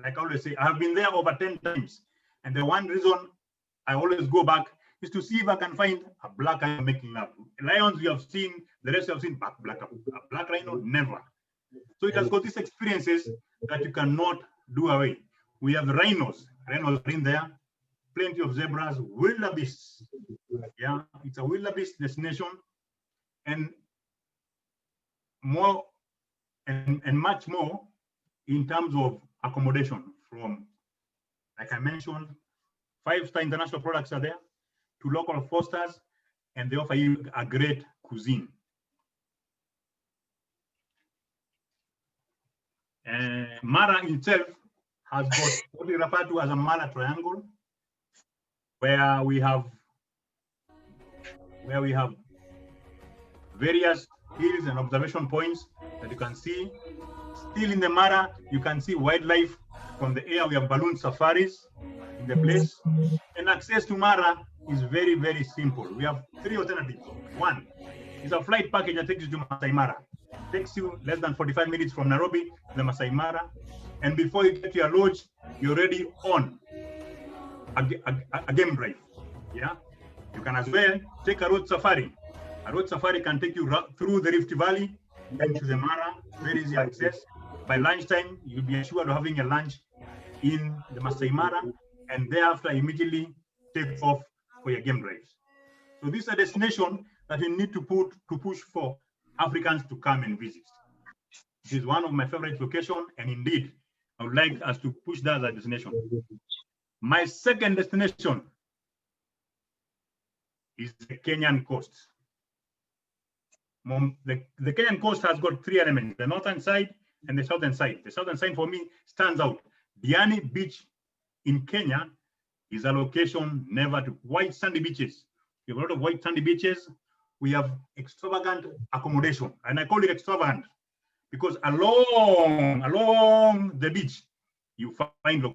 Like I always say, I have been there over 10 times. And the one reason I always go back is to see if I can find a black rhino making love. Lions you have seen, the rest you have seen, but a black rhino, never. So it has got these experiences that you cannot do away. We have rhinos are in there, plenty of zebras, wildebeests. Yeah, it's a wildebeest destination, and more and much more in terms of accommodation from, like I mentioned, 5-star international products are there to local 4-stars, and they offer you a great cuisine. Mara itself has got what we refer to as a Mara triangle, where we have various hills and observation points that you can see. Still in the Mara, you can see wildlife from the air. We have balloon safaris in the place, and access to Mara is very, very simple. We have 3 alternatives. One is a flight package that takes you to Masai Mara. Takes you less than 45 minutes from Nairobi to the Masai Mara, and before you get to your lodge, you're already on a game drive. Yeah, you can as well take a road safari. A road safari can take you through the Rift Valley into the Mara, very easy access. By lunchtime, you'll be assured of having a lunch in the Masai Mara, and thereafter immediately take off for your game drives. So this is a destination that you need to push for Africans to come and visit. This is one of my favorite locations, and indeed, I would like us to push that as a destination. My second destination is the Kenyan coast. The Kenyan coast has got 3 elements: the northern side and the southern side. The southern side for me stands out. Diani Beach in Kenya is a location never to. White sandy beaches. We have a lot of white sandy beaches. We have extravagant accommodation, and I call it extravagant because along the beach, you find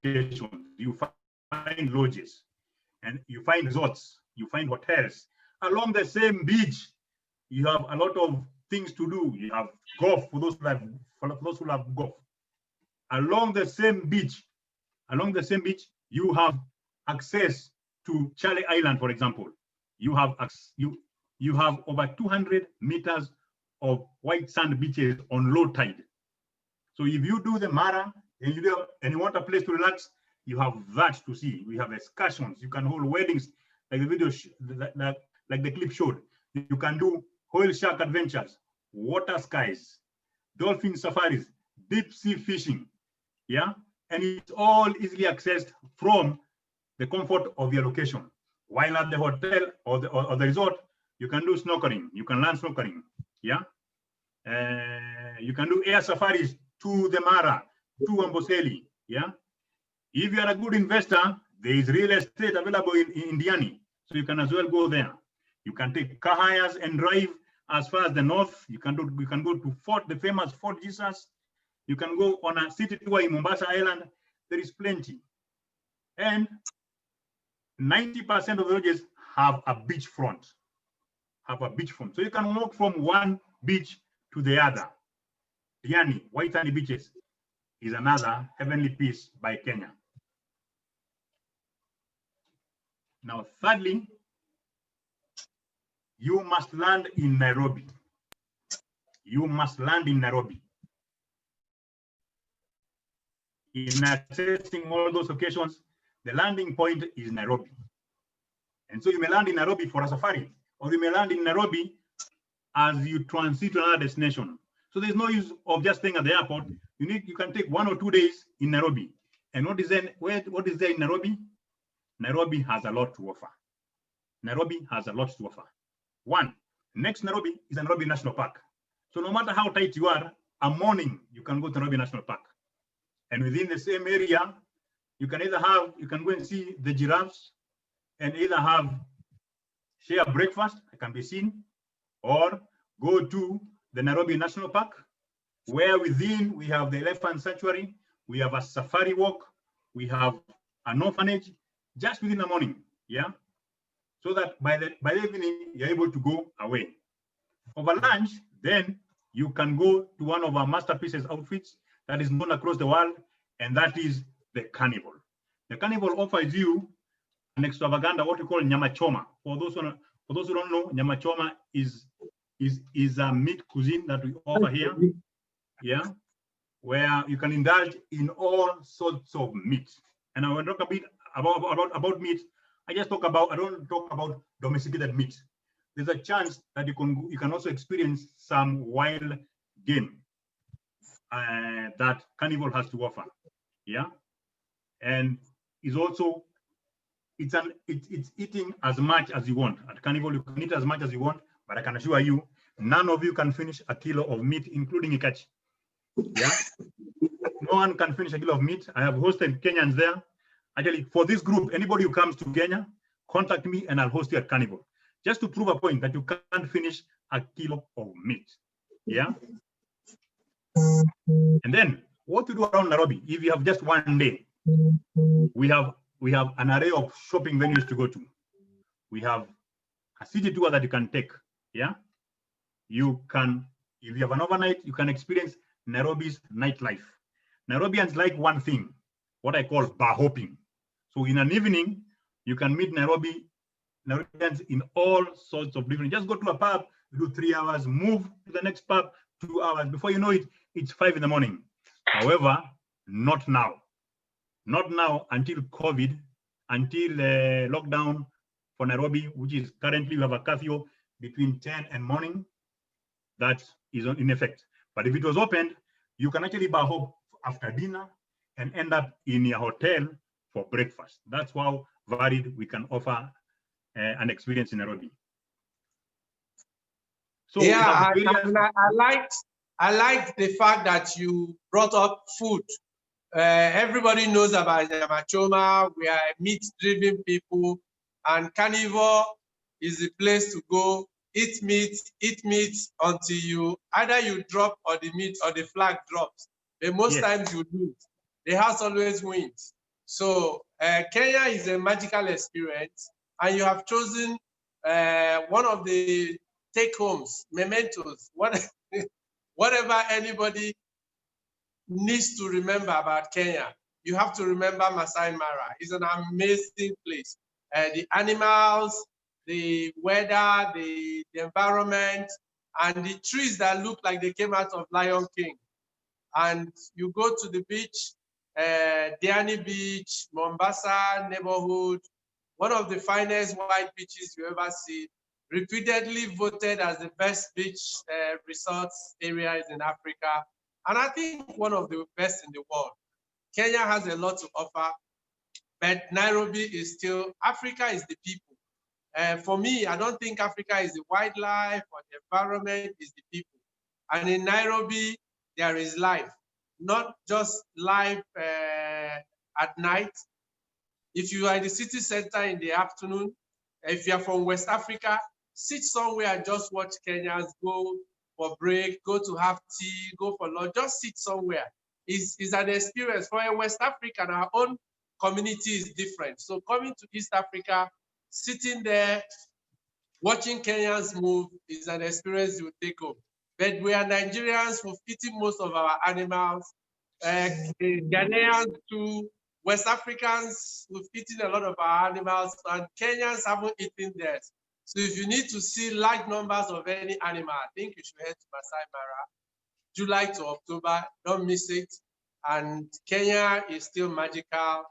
locations, you find lodges, and you find resorts, you find hotels. Along the same beach, you have a lot of things to do. You have golf for those who love golf. Along the same beach, you have access to Charlie Island, for example. You have over 200 meters of white sand beaches on low tide. So if you do the Mara and you want a place to relax, you have that to see. We have excursions. You can hold weddings, like the video, like the clip showed. You can do whale shark adventures, water skies, dolphin safaris, deep sea fishing. Yeah, and it's all easily accessed from the comfort of your location. While at the hotel or the resort, you can do snorkeling. You can learn snorkeling. Yeah, you can do air safaris to the Mara, to Amboseli. Yeah, if you are a good investor, there is real estate available in Diani, so you can as well go there. You can take car hires and drive as far as the north. You can go to the famous Fort Jesus. You can go on a city tour in Mombasa Island. There is plenty, and 90% of the lodges have a beachfront. So you can walk from one beach to the other. Diani, white sandy beaches, is another heavenly piece by Kenya. Now, thirdly, you must land in Nairobi. You must land in Nairobi. In accessing all those locations, the landing point is Nairobi. And so you may land in Nairobi for a safari, or you may land in Nairobi as you transit to another destination. So there's no use of just staying at the airport. You can take 1 or 2 days in Nairobi. And what is there in Nairobi? Nairobi has a lot to offer. One, next Nairobi is Nairobi National Park. So no matter how tight you are, a morning you can go to Nairobi National Park. And within the same area, you can go and see the giraffes and either share breakfast that can be seen, or go to the Nairobi National Park, where within we have the elephant sanctuary, we have a safari walk, we have an orphanage, just within the morning, yeah? So that by the evening, you're able to go away. Over lunch, then you can go to one of our masterpieces outfits that is known across the world, and that is the carnival. The carnival offers you an extravaganza, what we call nyama choma. For those who don't know, nyama choma is a meat cuisine that we offer here, yeah, where you can indulge in all sorts of meat. And I will talk a bit about meat. I don't talk about domesticated meat. There's a chance that you can also experience some wild game that carnival has to offer, yeah, and is also it's eating as much as you want. At carnival, you can eat as much as you want, but I can assure you, none of you can finish a kilo of meat, including Ikachi. Yeah, no one can finish a kilo of meat. I have hosted Kenyans there. Actually, for this group, anybody who comes to Kenya, contact me and I'll host you at carnival, just to prove a point that you can't finish a kilo of meat. Yeah. And then what to do around Nairobi? If you have just one day, we have an array of shopping venues to go to. We have a city tour that you can take. Yeah. You can, if you have an overnight, you can experience Nairobi's nightlife. Nairobians like one thing, what I call bar hopping. So in an evening, you can meet Nairobians in all sorts of different, just go to a pub, do 3 hours, move to the next pub, 2 hours. Before you know it, it's 5 in the morning. However, not now. Not now until COVID, until lockdown for Nairobi, which is currently we have a curfew between 10 and morning. That is in effect. But if it was opened, you can actually bar hop after dinner and end up in your hotel for breakfast. That's how varied we can offer an experience in Nairobi. So yeah, I liked the fact that you brought up food. Everybody knows about nyama choma. We are meat-driven people, and carnival is the place to go. Eat meat until either you drop or the meat or the flag drops. But most times you lose. The house always wins. So Kenya is a magical experience, and you have chosen one of the take-homes, mementos, whatever anybody needs to remember about Kenya. You have to remember Maasai Mara. It's an amazing place. The animals, the weather, the environment, and the trees that look like they came out of Lion King. And you go to the beach, Diani Beach, Mombasa neighborhood, one of the finest white beaches you ever see, repeatedly voted as the best beach resorts areas in Africa. And I think one of the best in the world. Kenya has a lot to offer, but Nairobi is still, Africa is the people. For me, I don't think Africa is the wildlife or the environment, is the people. And in Nairobi, there is life, not just life at night. If you are in the city center in the afternoon, if you're from West Africa, sit somewhere and just watch Kenyans go for break, go to have tea, go for lunch, just sit somewhere. It's an experience. For a West African, our own community is different. So coming to East Africa, sitting there, watching Kenyans move is an experience you take home. But we are Nigerians who've eaten most of our animals, Ghanaians too, West Africans who've eaten a lot of our animals, and Kenyans haven't eaten theirs. So if you need to see large numbers of any animal, I think you should head to Maasai Mara, July to October, don't miss it. And Kenya is still magical.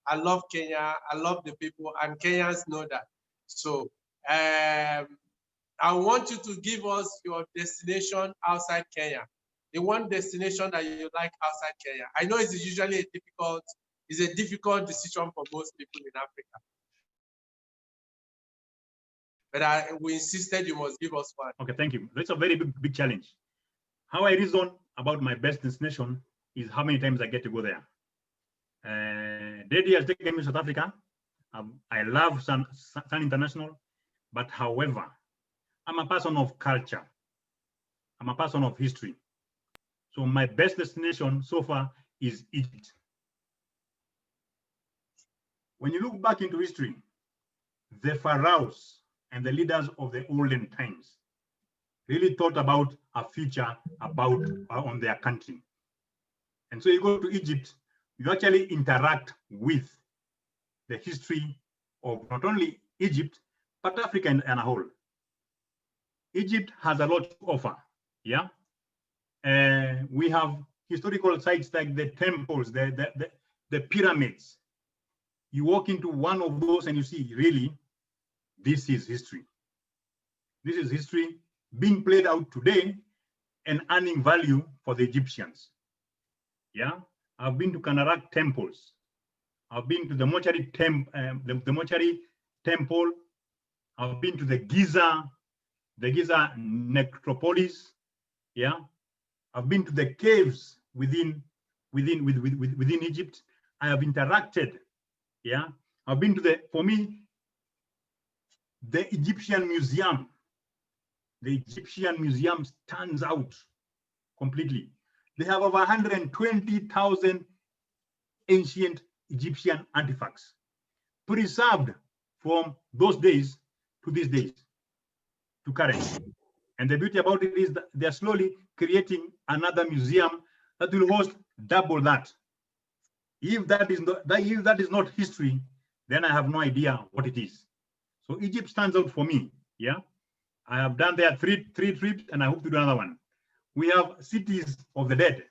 I love Kenya, I love the people, and Kenyans know that. So I want you to give us your destination outside Kenya. The one destination that you like outside Kenya. I know it's usually a difficult decision for most people in Africa. But we insisted you must give us one. Okay, thank you. That's a very big challenge. How I reason about my best destination is how many times I get to go there. Daddy has taken me to South Africa. I love Sun International, but however, I'm a person of culture. I'm a person of history. So my best destination so far is Egypt. When you look back into history, the pharaohs and the leaders of the olden times really thought about a future about on their country. And so you go to Egypt, you actually interact with the history of not only Egypt, but Africa in a whole. Egypt has a lot to offer, yeah? We have historical sites like the temples, the pyramids. You walk into one of those and you see, really, this is history. This is history being played out today and earning value for the Egyptians. Yeah, I've been to Kanarak temples. I've been to the mortuary temple. I've been to the Giza necropolis. Yeah, I've been to the caves within Egypt. I have interacted. Yeah, I've been to for me, the Egyptian museum. The Egyptian museum stands out completely. They have over 120,000 ancient Egyptian artifacts preserved from those days to these days, to current. And the beauty about it is that they're slowly creating another museum that will host double that. If that is not history, then I have no idea what it is. So Egypt stands out for me. Yeah, I have done there three trips, and I hope to do another one. We have cities of the dead.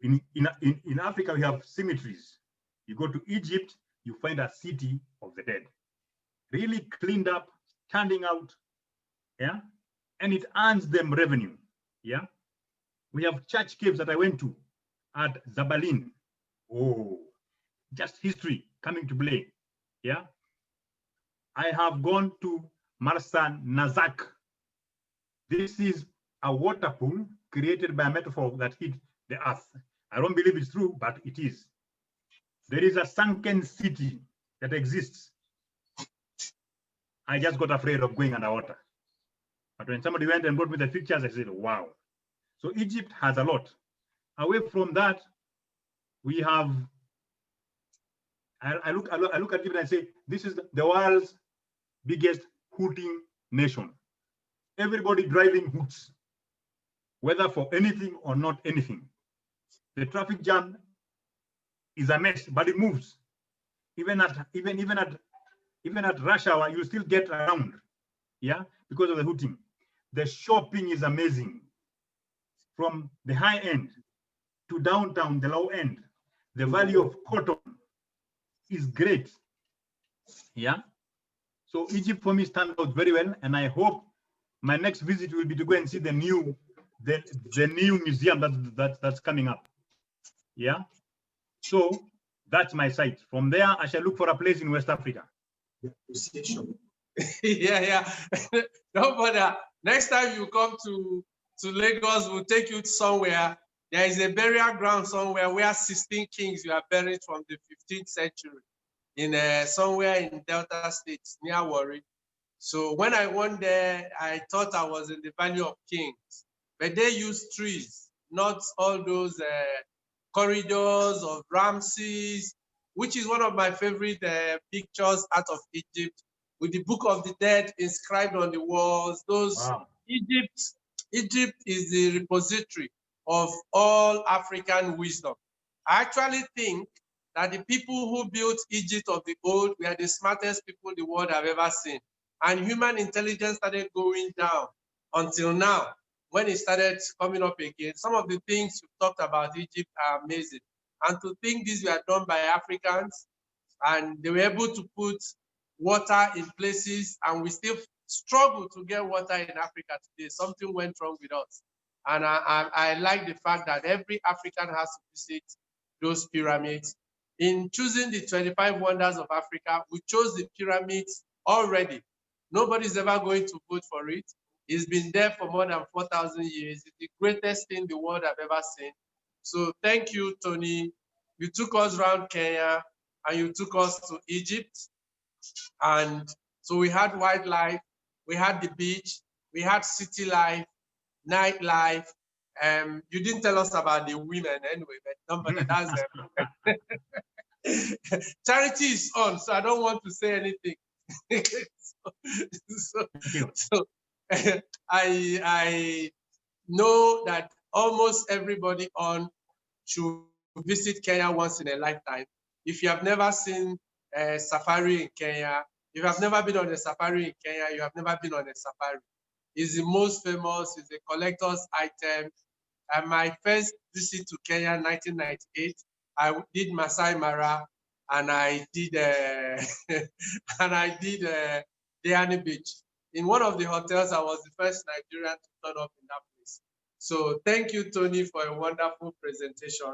In Africa, we have cemeteries. You go to Egypt, you find a city of the dead, really cleaned up, standing out. Yeah, and it earns them revenue. Yeah, we have church caves that I went to at Zabalin. Oh, just history coming to play. Yeah, I have gone to Marsa Nazak. This is a water pool created by a metaphor that hit the earth. I don't believe it's true, but it is. There is a sunken city that exists. I just got afraid of going underwater. But when somebody went and brought me the pictures, I said, wow. So Egypt has a lot. Away from that, we have, I look at Egypt and I say, this is the world's biggest hooting nation. Everybody driving hoots, whether for anything or not anything. The traffic jam is a mess, but it moves. Even at rush hour, you still get around, yeah, because of the hooting. The shopping is amazing. From the high end to downtown, the low end, the value of cotton is great. Yeah. So Egypt for me stands out very well, and I hope my next visit will be to go and see the new museum that's coming up. Yeah. So that's my site. From there, I shall look for a place in West Africa. yeah. No bother. Next time you come to Lagos, we'll take you to somewhere. There is a burial ground somewhere where 16 kings were buried from the 15th century in somewhere in Delta State near Warri. So when I went there, I thought I was in the Valley of Kings, but they use trees, not all those corridors of Ramses, which is one of my favorite pictures out of Egypt, with the Book of the Dead inscribed on the walls. Those wow. Egypt is the repository of all African wisdom. I actually think that the people who built Egypt of the old were the smartest people the world have ever seen. And human intelligence started going down until now, when it started coming up again. Some of the things you talked about Egypt are amazing. And to think these were done by Africans, and they were able to put water in places, and we still struggle to get water in Africa today. Something went wrong with us. And I like the fact that every African has to visit those pyramids. In choosing the 25 wonders of Africa, we chose the pyramids already. Nobody's ever going to vote for it. It's been there for more than 4,000 years. It's the greatest thing the world have ever seen. So thank you, Tony. You took us around Kenya and you took us to Egypt. And so we had wildlife. we had the beach, we had city life, nightlife. You didn't tell us about the women anyway, but that's charity is on, so I don't want to say anything. so I know that almost everybody on should visit Kenya once in a lifetime. If you have never seen a safari in Kenya, if you have never been on a safari in Kenya, you have never been on a safari. It's the most famous, it's a collector's item. And my first visit to Kenya in 1998, I did Maasai Mara, and I did Diani Beach. In one of the hotels, I was the first Nigerian to turn up in that place. So thank you, Tony, for a wonderful presentation.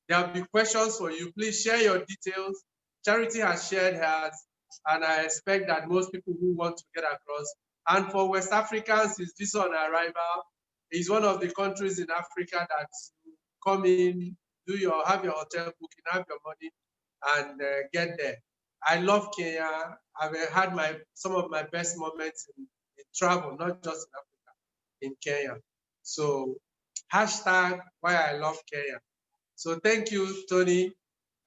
There'll be questions for you. Please share your details. Charity has shared hers, and I expect that most people who want to get across. And for West Africans, is this on arrival? It's one of the countries in Africa that you come in, have your hotel booking, have your money, and get there. I love Kenya. I've had some of my best moments in travel, not just in Africa, in Kenya. So hashtag why I love Kenya. So thank you, Tony.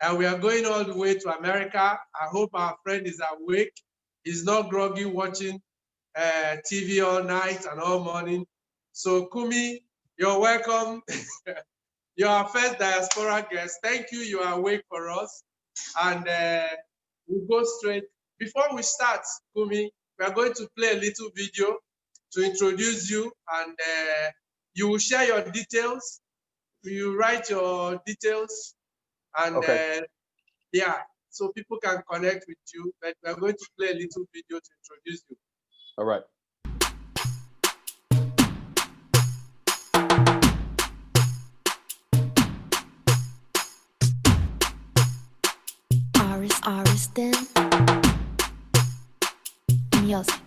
And we are going all the way to America. I hope our friend is awake. He's not groggy watching TV all night and all morning. So Kumi, you're welcome. You're our first diaspora guest. Thank you, you are awake for us. And we'll go straight. Before we start, Kumi, we are going to play a little video to introduce you, and you will share your details. You write your details, and yeah, so people can connect with you. But we are going to play a little video to introduce you. All right. Aris then music.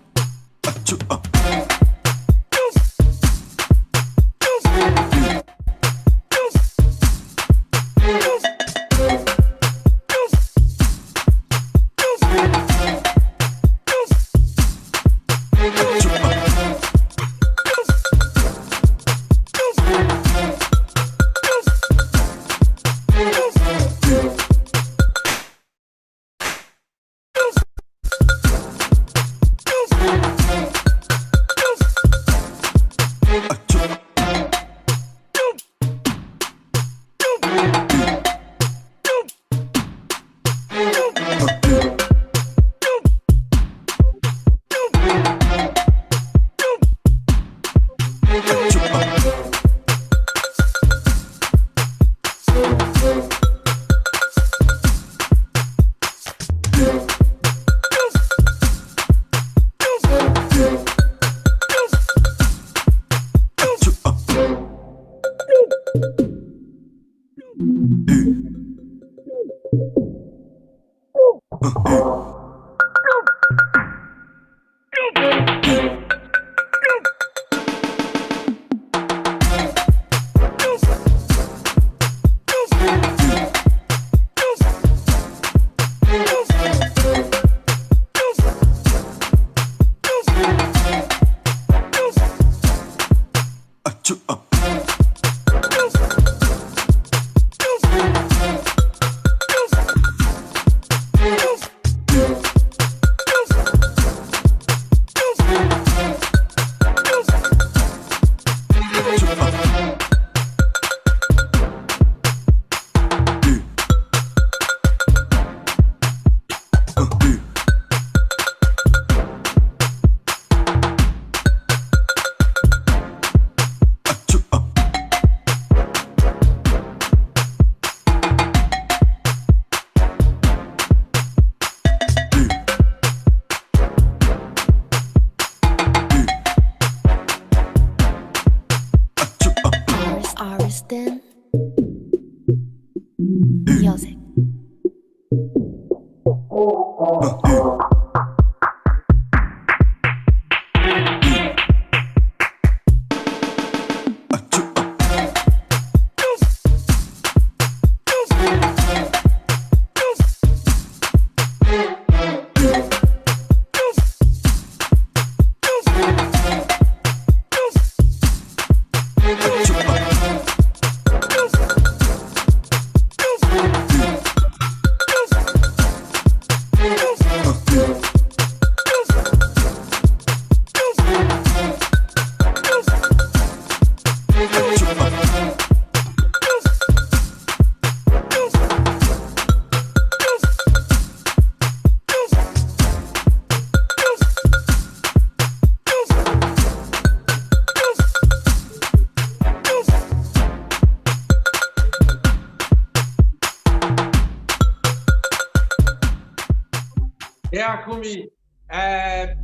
Yeah, Kumi. I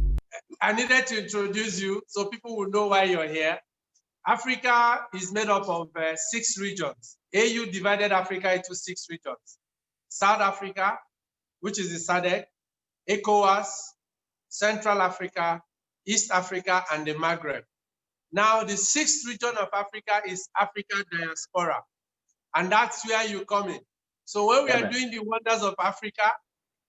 needed to introduce you so people will know why you're here. Africa is made up of 6 regions. AU divided Africa into 6 regions. South Africa, which is the SADC, ECOWAS, Central Africa, East Africa, and the Maghreb. Now, the 6th region of Africa is Africa Diaspora, and that's where you come in. So when we are doing the wonders of Africa,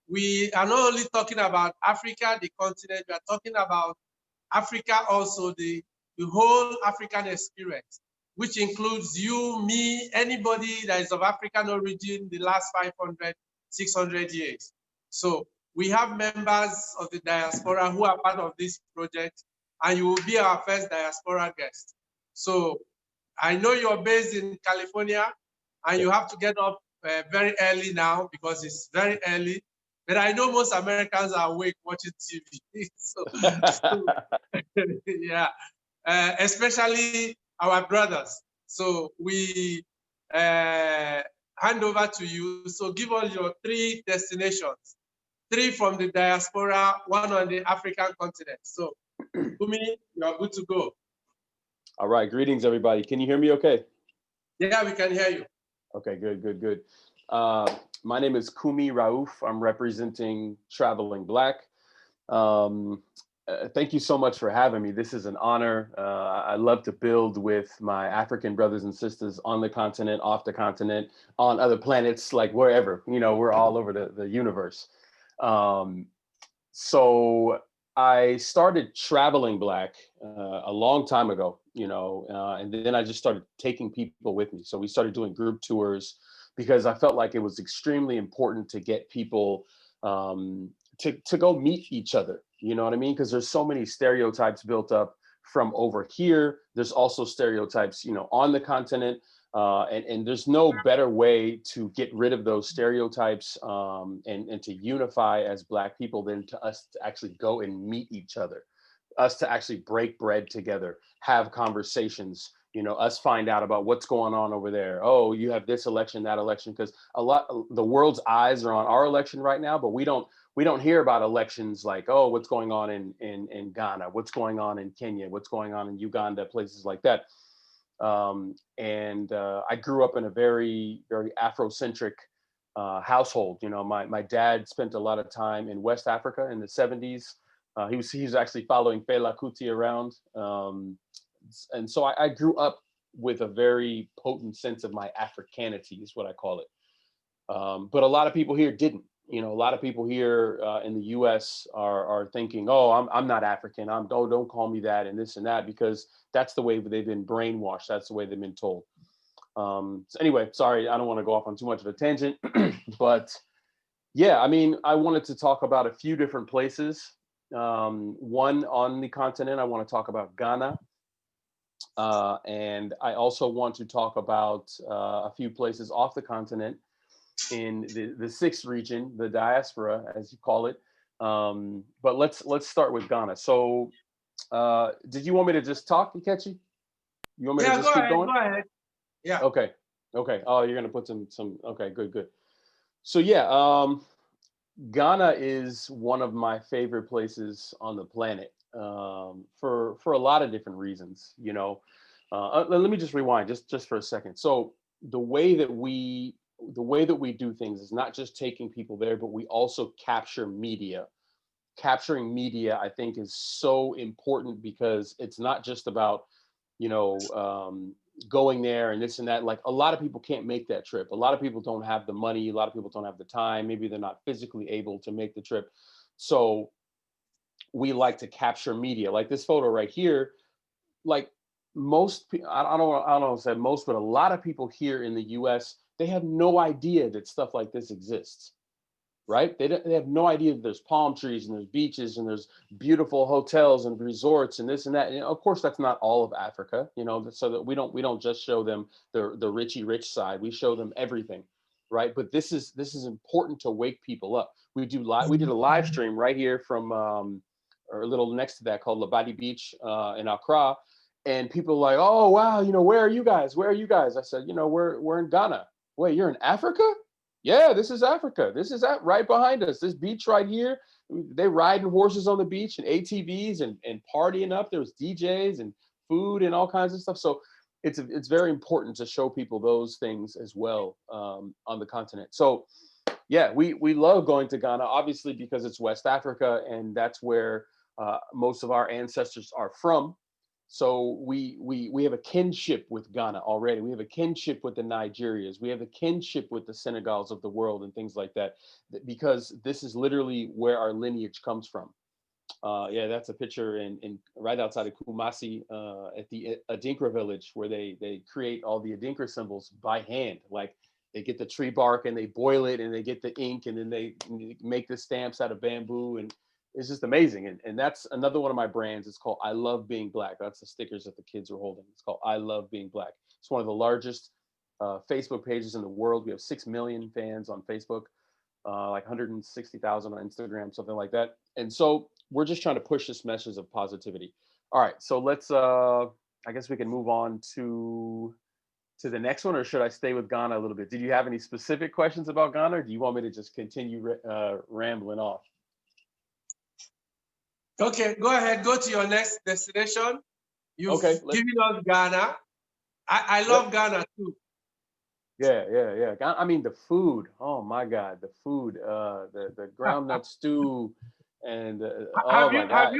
we are not only talking about Africa, the continent, we are talking about Africa also, the whole African experience, which includes you, me, anybody that is of African origin the last 500, 600 years. So we have members of the diaspora who are part of this project, and you will be our first diaspora guest. So I know you're based in California, and you have to get up very early now because it's very early. But I know most Americans are awake watching TV. so yeah, especially our brothers. So we hand over to you. So give us your 3 destinations, 3 from the diaspora, 1 on the African continent. So Kumi, you are good to go. All right, greetings everybody. Can you hear me okay? Yeah, we can hear you. Okay, good. My name is Kumi Rauf. I'm representing Traveling Black. Thank you so much for having me. This is an honor. I love to build with my African brothers and sisters on the continent, off the continent, on other planets, like wherever, we're all over the universe. So I started Traveling Black a long time ago, and then I just started taking people with me. So we started doing group tours because I felt like it was extremely important to get people to go meet each other. You know what I mean? Because there's so many stereotypes built up from over here. There's also stereotypes, on the continent. And there's no better way to get rid of those stereotypes and to unify as Black people than to us to actually go and meet each other, us to actually break bread together, have conversations, us find out about what's going on over there. Oh, you have this election, that election, because the world's eyes are on our election right now, but we don't hear about elections like, oh, what's going on in Ghana, what's going on in Kenya, what's going on in Uganda, places like that. I grew up in a very, very Afrocentric household. My dad spent a lot of time in West Africa in the 70s. He was actually following Fela Kuti around. And so I grew up with a very potent sense of my Africanity is what I call it. But a lot of people here didn't. A lot of people here in the U.S. are thinking, oh, I'm not African. Don't call me that and this and that, because that's the way they've been brainwashed. That's the way they've been told. So anyway, sorry, I don't want to go off on too much of a tangent, but yeah, I wanted to talk about a few different places. One on the continent, I want to talk about Ghana. And I also want to talk about a few places off the continent in the 6th region, the diaspora, as you call it. But let's start with Ghana. So did you want me to just talk, Ikechi? You want me to just keep going? Go ahead. Yeah. Okay. Oh, you're gonna put some. Okay, good. So yeah, Ghana is one of my favorite places on the planet for a lot of different reasons. Let me just rewind just for a second. So the way that we do things is not just taking people there, but we also capture media. Capturing media, I think, is so important because it's not just about, going there and this and that. Like, a lot of people can't make that trip. A lot of people don't have the money. A lot of people don't have the time. Maybe they're not physically able to make the trip. So we like to capture media. Like this photo right here, like most people, I don't know if I said most, but a lot of people here in the US, they have no idea that stuff like this exists, right? They have no idea that there's palm trees and there's beaches and there's beautiful hotels and resorts and this and that. And of course, that's not all of Africa, so that we don't just show them the rich side. We show them everything, right? But this is important to wake people up. We did a live stream right here from or a little next to that called Labadi Beach in Accra, and people are like, oh wow, where are you guys? Where are you guys? I said, we're in Ghana. Wait, you're in Africa? Yeah, this is Africa. This is right behind us. This beach right here. They riding horses on the beach and ATVs and partying up. There's DJs and food and all kinds of stuff. So it's very important to show people those things as well on the continent. So yeah, we love going to Ghana, obviously because it's West Africa and that's where most of our ancestors are from. So we have a kinship with Ghana already. We have a kinship with the Nigerias. We have a kinship with the Senegals of the world and things like that, because this is literally where our lineage comes from. Yeah, that's a picture in right outside of Kumasi at the Adinkra village where they create all the Adinkra symbols by hand. Like they get the tree bark and they boil it and they get the ink and then they make the stamps out of bamboo, and it's just amazing. And that's another one of my brands. It's called I Love Being Black. That's the stickers that the kids are holding. It's called I Love Being Black. It's one of the largest Facebook pages in the world. We have 6 million fans on Facebook, like 160,000 on Instagram, something like that. And so we're just trying to push this message of positivity. All right, so let's, I guess we can move on to the next one, or should I stay with Ghana a little bit? Did you have any specific questions about Ghana, or do you want me to just continue rambling off? Okay, go ahead. Go to your next destination. You've given us Ghana. I love Ghana too. Yeah. I mean, the food. Oh my God, the food. The groundnut stew, and oh my God.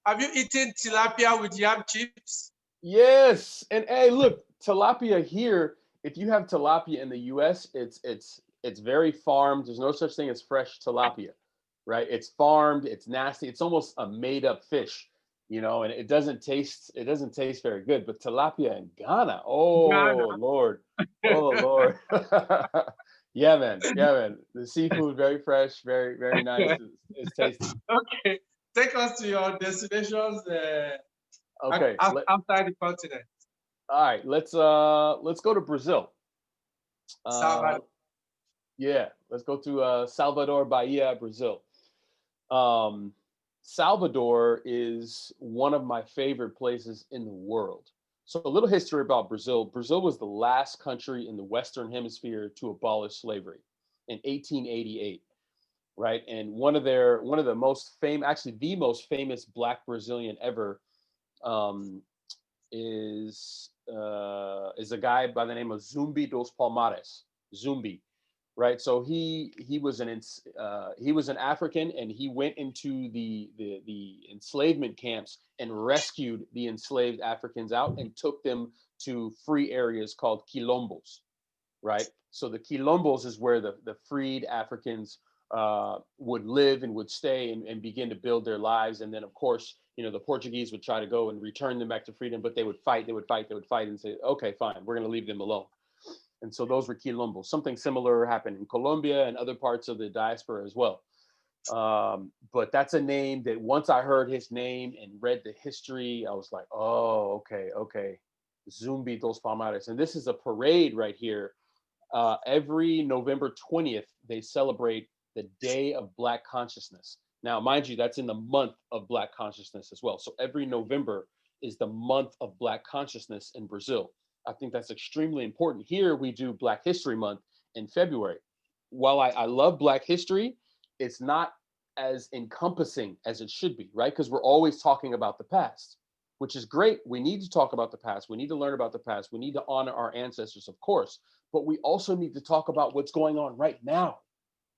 Have you eaten tilapia with yam chips? Yes, and hey, look, tilapia here. If you have tilapia in the U.S., it's very farmed. There's no such thing as fresh tilapia, right? It's farmed. It's nasty. It's almost a made-up fish, you know, and it doesn't taste very good. But tilapia in Ghana, oh Lord, oh Lord, yeah, man. The seafood very fresh, very very nice. It's tasty. Okay, take us to your destinations. Okay, outside the continent. All right, let's go to Brazil. Salvador. Yeah, let's go to Salvador, Bahia, Brazil. Salvador is one of my favorite places in the world. So a little history about Brazil. Brazil was the last country in the Western Hemisphere to abolish slavery in 1888, right? And one of the most famous, actually the most famous Black Brazilian ever, is a guy by the name of Zumbi dos Palmares. Zumbi, right? So he was an African, and he went into the enslavement camps and rescued the enslaved Africans out and took them to free areas called quilombos, right? So the quilombos is where the freed Africans would live and would stay and begin to build their lives. And then, of course, you know, the Portuguese would try to go and return them back to freedom, but they would fight and say, okay, fine, we're going to leave them alone. And so those were quilombos. Something similar happened in Colombia and other parts of the diaspora as well. But that's a name that once I heard his name and read the history, I was like, oh, okay. Zumbi dos Palmares. And this is a parade right here. Every November 20th, they celebrate the Day of Black Consciousness. Now, mind you, that's in the month of Black Consciousness as well. So every November is the month of Black Consciousness in Brazil. I think that's extremely important. Here we do Black History Month in February. While I love Black history, it's not as encompassing as it should be, right? Because we're always talking about the past, which is great. We need to talk about the past. We need to learn about the past. We need to honor our ancestors, of course, but we also need to talk about what's going on right now.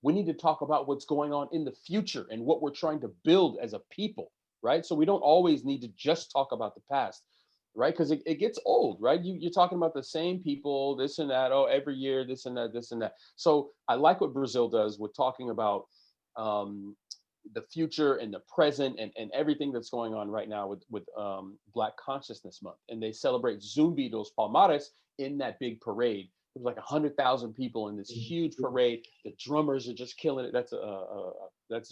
We need to talk about what's going on in the future and what we're trying to build as a people, right? So we don't always need to just talk about the past, right? Because it gets old, right? You're talking about the same people, this and that, every year, this and that. So I like what Brazil does with talking about the future and the present and everything that's going on right now with Black Consciousness Month. And they celebrate Zumbi dos Palmares in that big parade. There's like 100,000 people in this huge parade. The drummers are just killing it. That's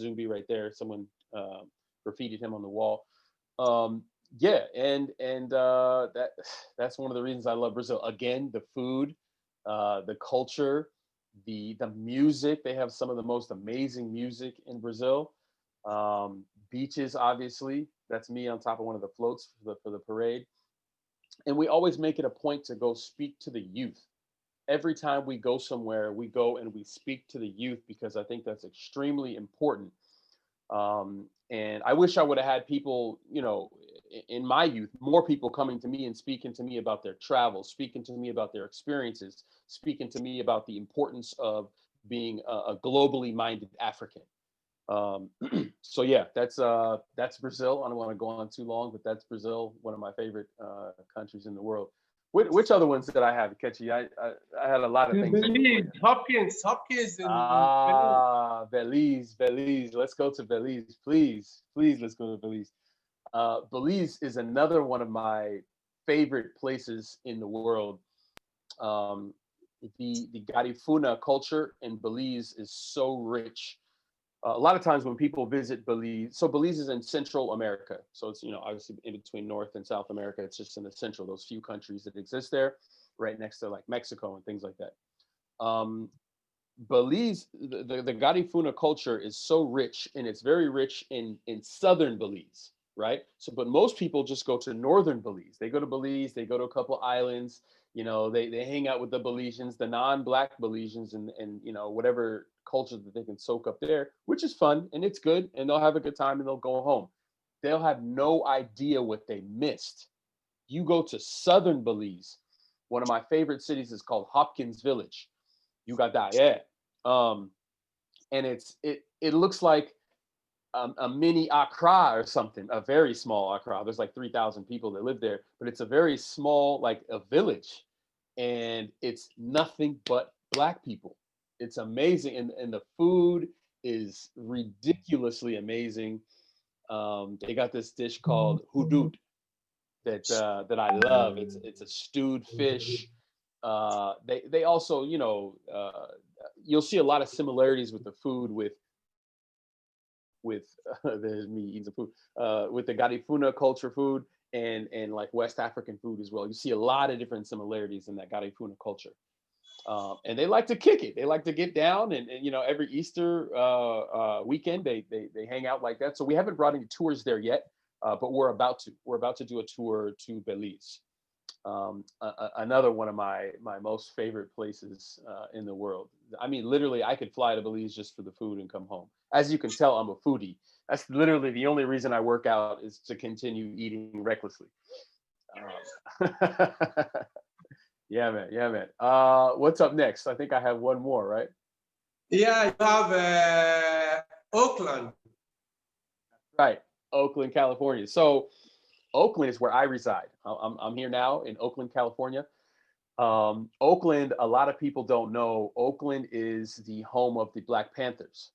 Zumbi right there. Someone graffitied him on the wall. Yeah, and that's one of the reasons I love Brazil. Again, the food, the culture, the music. They have some of the most amazing music in Brazil. Beaches, obviously. That's me on top of one of the floats for the parade. And we always make it a point to go speak to the youth. every time we go somewhere, we go and we speak to the youth, because I think that's extremely important. And I wish I would have had people, you know, in my youth, more people coming to me and speaking to me about their travels, speaking to me about their experiences, speaking to me about the importance of being a globally minded African. So yeah, that's Brazil. I don't want to go on too long, but that's Brazil, one of my favorite countries in the world. Which other ones did I have, Kechi? I had a lot of things. Belize, Hopkins in Belize. Let's go to Belize, please. Let's go to Belize. Belize is another one of my favorite places in the world. The Garifuna culture in Belize is so rich. A lot of times when people visit Belize, so Belize is in Central America. So it's, you know, obviously in between North and South America. It's just in the central, those few countries that exist there, right next to like Mexico and things like that. Belize, the Garifuna culture is so rich, and it's very rich in southern Belize, right? So, but most people just go to northern Belize. They go to Belize, they go to a couple islands, you know, they hang out with the Belizeans, the non-Black Belizeans, and you know, whatever culture that they can soak up there, which is fun and it's good, and they'll have a good time and they'll go home. They'll have no idea what they missed. You go to southern Belize, one of my favorite cities is called Hopkins Village. You got that, yeah. And it looks like a mini Accra or something, a very small Accra. There's like 3,000 people that live there, but it's a very small, like a village, and it's nothing but Black people. It's amazing, and the food is ridiculously amazing. They got this dish called hudud that I love. It's a stewed fish. They also, you know, you'll see a lot of similarities with the food with there's me eating some food with the Garifuna culture food and like West African food as well. You see a lot of different similarities in that Garifuna culture. And they like to kick it. They like to get down, and you know, every Easter weekend they hang out like that. So we haven't brought any tours there yet, but we're about to. We're about to do a tour to Belize. Another one of my most favorite places in the world. I mean, literally, I could fly to Belize just for the food and come home. As you can tell, I'm a foodie. That's literally the only reason I work out, is to continue eating recklessly. Yeah, man. What's up next? I think I have one more, right? Yeah, you have Oakland. Right, Oakland, California. So Oakland is where I reside. I'm here now in Oakland, California. Oakland, a lot of people don't know, Oakland is the home of the Black Panthers,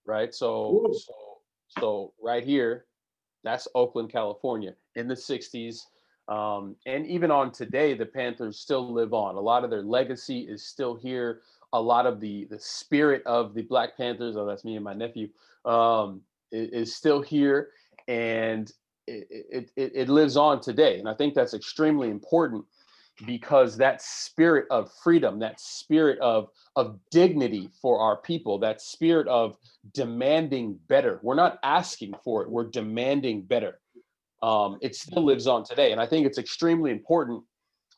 right? So right here, that's Oakland, California in the 60s. And even on today, the Panthers still live on. A lot of their legacy is still here. A lot of the spirit of the Black Panthers, oh, that's me and my nephew, is still here. And it lives on today. And I think that's extremely important, because that spirit of freedom, that spirit of dignity for our people, that spirit of demanding better. We're not asking for it, we're demanding better. It still lives on today. And I think it's extremely important,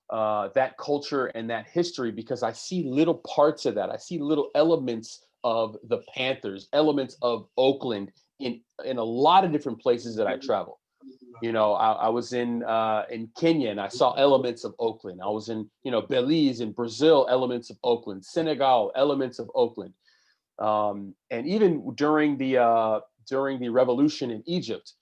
that culture and that history, because I see little parts of that. I see little elements of the Panthers, elements of Oakland in a lot of different places that I travel. You know, I was in Kenya, and I saw elements of Oakland. I was in, you know, Belize and Brazil, elements of Oakland, Senegal, elements of Oakland. And even during the revolution in Egypt,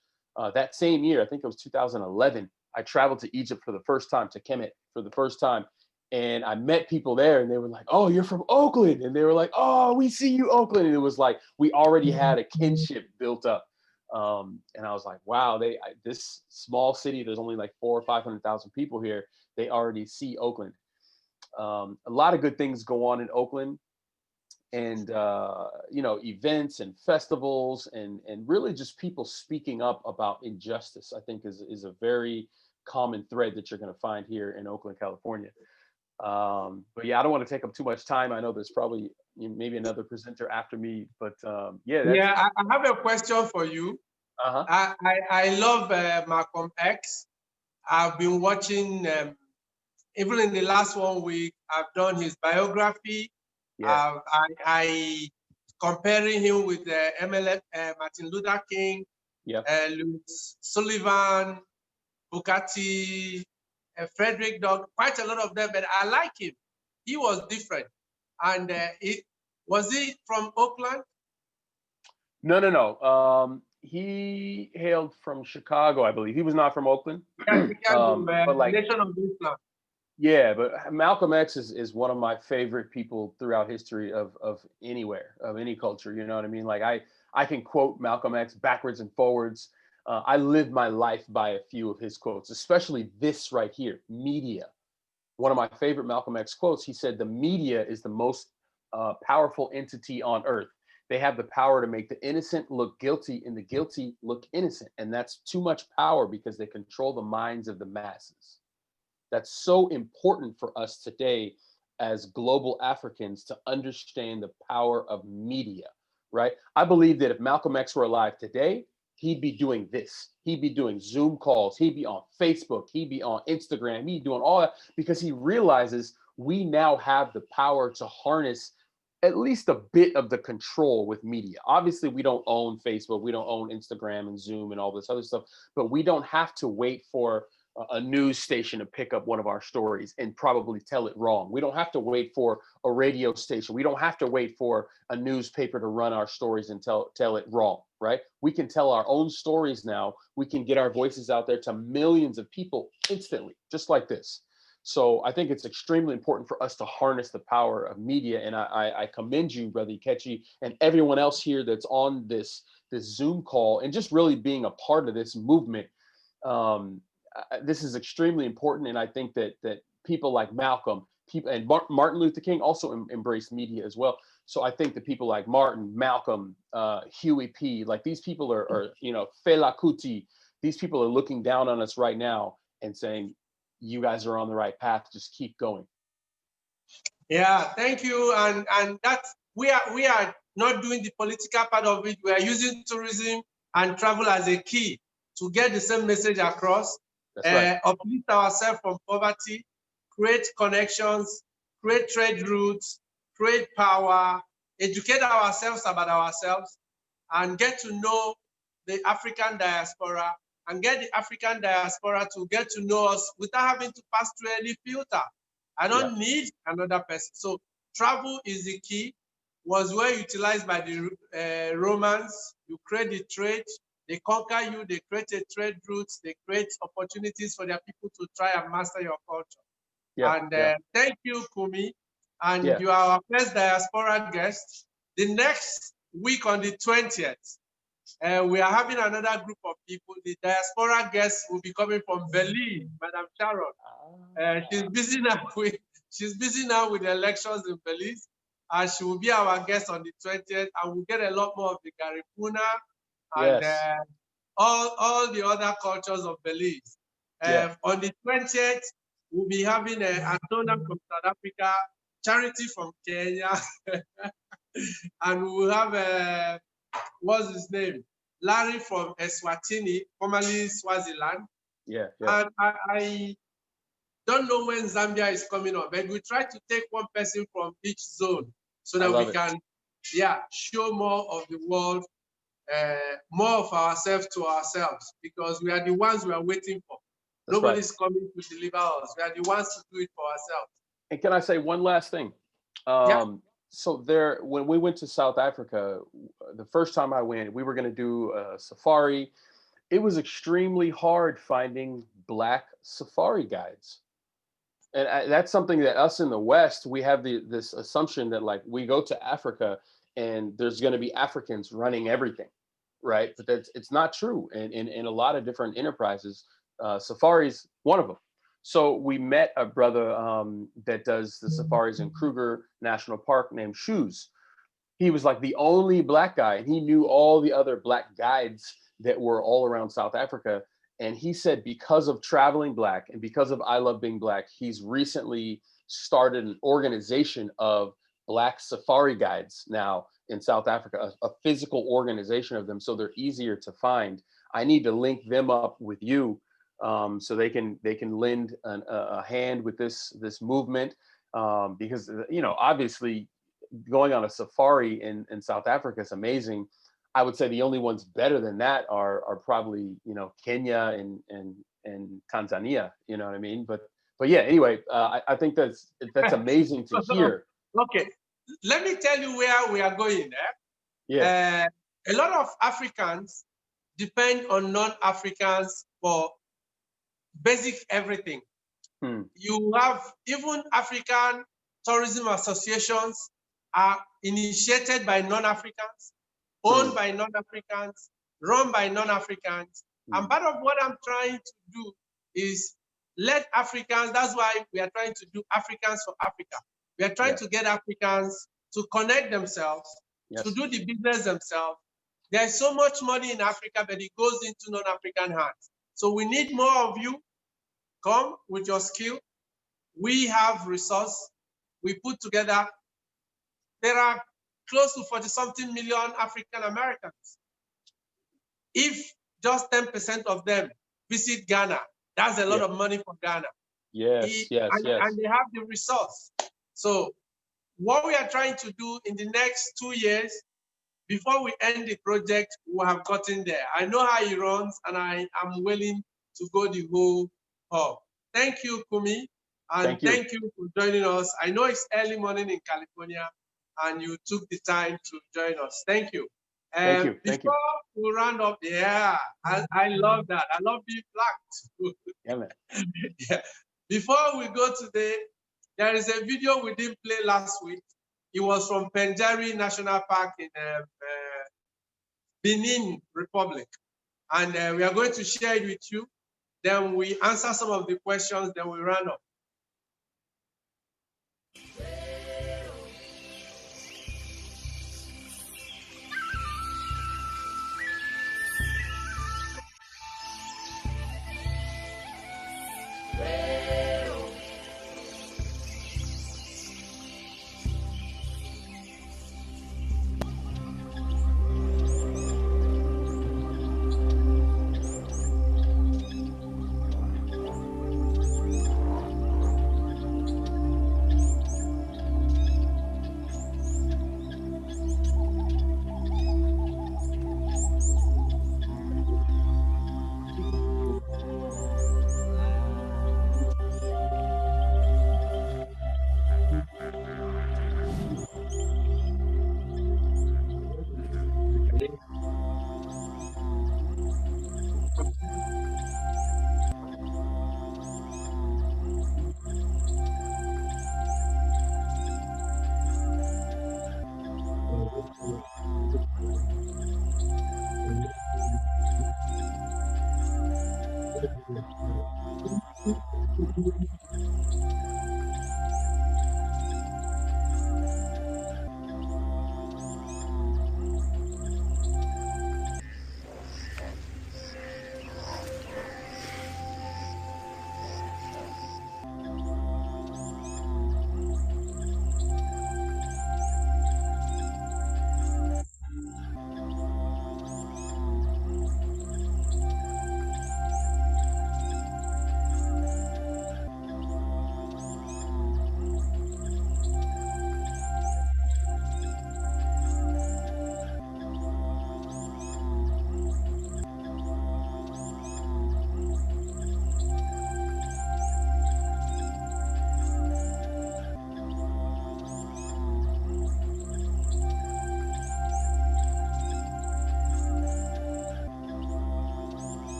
that same year, I think it was 2011, I traveled to Egypt for the first time, to Kemet for the first time. And I met people there, and they were like, "Oh, you're from Oakland." And they were like, "Oh, we see you, Oakland." And it was like, we already had a kinship built up. And I was like, wow, this small city, there's only like 400,000 or 500,000 people here. They already see Oakland. A lot of good things go on in Oakland, and, you know, events and festivals, and really just people speaking up about injustice, I think is a very common thread that you're going to find here in Oakland, California. But yeah, I don't want to take up too much time. I know there's probably maybe another presenter after me, but yeah, I have a question for you. I love Malcolm X. I've been watching even in the last 1 week, I've done his biography. Yeah. I comparing him with MLF, Martin Luther King, Yep. Louis Sullivan, Bukati, Frederick Doug, quite a lot of them, but I like him. He was different. And was he from Oakland? No. He hailed from Chicago, I believe. He was not from Oakland. Yeah, Chicago, But like, Nation of Islam. yeah, but Malcolm X is one of my favorite people throughout history of anywhere, of any culture. You know what I mean? Like I can quote Malcolm X backwards and forwards. I lived my life by a few of his quotes, especially this right here, media. One of my favorite Malcolm X quotes, he said, the media is the most powerful entity on earth. They have the power to make the innocent look guilty and the guilty look innocent. And that's too much power because they control the minds of the masses. That's so important for us today as global Africans to understand the power of media, right? I believe that if Malcolm X were alive today, he'd be doing this. He'd be doing Zoom calls. He'd be on Facebook. He'd be on Instagram. He'd be doing all that because he realizes we now have the power to harness at least a bit of the control with media. Obviously, we don't own Facebook. We don't own Instagram and Zoom and all this other stuff, but we don't have to wait for a news station to pick up one of our stories and probably tell it wrong. We don't have to wait for a radio station. We don't have to wait for a newspaper to run our stories and tell it wrong, right? We can tell our own stories now. We can get our voices out there to millions of people instantly, just like this. So I think it's extremely important for us to harness the power of media. And I commend you, Brother Ikechi, and everyone else here that's on this Zoom call and just really being a part of this movement. This is extremely important, and I think that people like Malcolm, and Martin Luther King also embraced media as well. So I think that people like Martin, Malcolm, Huey P, like these people are Fela Kuti, these people are looking down on us right now and saying, you guys are on the right path, just keep going. Yeah, thank you. And that's we are not doing the political part of it. We are using tourism and travel as a key to get the same message across. Right. Uplift ourselves from poverty, create connections, create trade routes, create power, educate ourselves about ourselves, and get to know the African diaspora, and get the African diaspora to get to know us without having to pass through any filter. I don't need another person. So travel is the key. Was well utilized by the Romans. You create the trade. They conquer you, they create a trade routes, they create opportunities for their people to try and master your culture. Thank you, Kumi. And you are our first diaspora guest. The next week on the 20th, we are having another group of people. The diaspora guests will be coming from Belize, Madam Sharon. She's busy now with the elections in Belize. And she will be our guest on the 20th, and we'll get a lot more of the Garifuna, and all the other cultures of Belize. On the 20th, we'll be having Antona from South Africa, Charity from Kenya, and we'll have, what's his name? Larry from Eswatini, formerly Swaziland. And I don't know when Zambia is coming up, but we try to take one person from each zone so that we can, show more of the world, more of ourselves to ourselves, because we are the ones we are waiting for. Nobody's coming to deliver us. We are the ones to do it for ourselves. And can I say one last thing? So when we went to South Africa, the first time I went, we were going to do a safari. It was extremely hard finding Black safari guides. And that's something that us in the West, we have this assumption that like we go to Africa and there's going to be Africans running everything, right? But it's not true. And in a lot of different enterprises, safari's one of them. So we met a brother that does the safaris in Kruger National Park named Shoes. He was like the only Black guy, and he knew all the other Black guides that were all around South Africa. And he said because of traveling Black and because of I Love Being Black, he's recently started an organization of Black safari guides now in South Africa, a physical organization of them, so they're easier to find. I need to link them up with you so they can lend a hand with this movement, because obviously going on a safari in South Africa is amazing. I would say the only ones better than that are probably Kenya and Tanzania. You know what I mean? But yeah. Anyway, I think that's amazing to hear. Okay, let me tell you where we are going. Yeah. A lot of Africans depend on non-Africans for basic everything. You have even African tourism associations are initiated by non-Africans, owned by non-Africans, run by non-Africans. And part of what I'm trying to do is let Africans, that's why we are trying to do Africans for Africa. We are trying to get Africans to connect themselves, to do the business themselves. There's so much money in Africa, but it goes into non-African hands. So we need more of you. Come with your skill. We have resource. We put together. There are close to 40-something million African Americans. If just 10% of them visit Ghana, that's a lot of money for Ghana. Yes. And they have the resource. So what we are trying to do in the next 2 years, before we end the project, we have gotten there. I know how it runs, and I am willing to go the whole hog. Thank you, Kumi, and thank you for joining us. I know it's early morning in California, and you took the time to join us. Thank you. Thank you. Before we round up, I love that. I love being black. Yeah, man. Before we go today, there is a video we didn't play last week. It was from Penjari National Park in Benin Republic. And we are going to share it with you. Then we answer some of the questions, then we run up.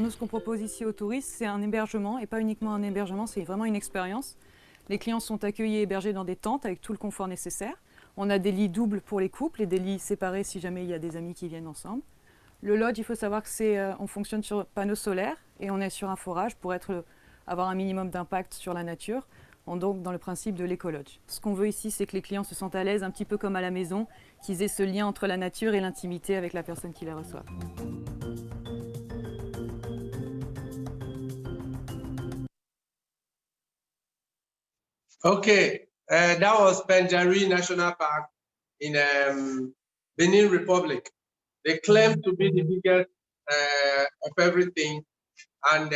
Nous, ce qu'on propose ici aux touristes, c'est un hébergement, et pas uniquement un hébergement, c'est vraiment une expérience. Les clients sont accueillis et hébergés dans des tentes avec tout le confort nécessaire. On a des lits doubles pour les couples et des lits séparés si jamais il y a des amis qui viennent ensemble. Le lodge, il faut savoir que on fonctionne sur panneaux solaires et on est sur un forage pour avoir un minimum d'impact sur la nature. Donc dans le principe de l'éco-lodge. Ce qu'on veut ici, c'est que les clients se sentent à l'aise, un petit peu comme à la maison, qu'ils aient ce lien entre la nature et l'intimité avec la personne qui les reçoit. Okay, that was Penjari National Park in Benin Republic. They claim to be the biggest of everything, and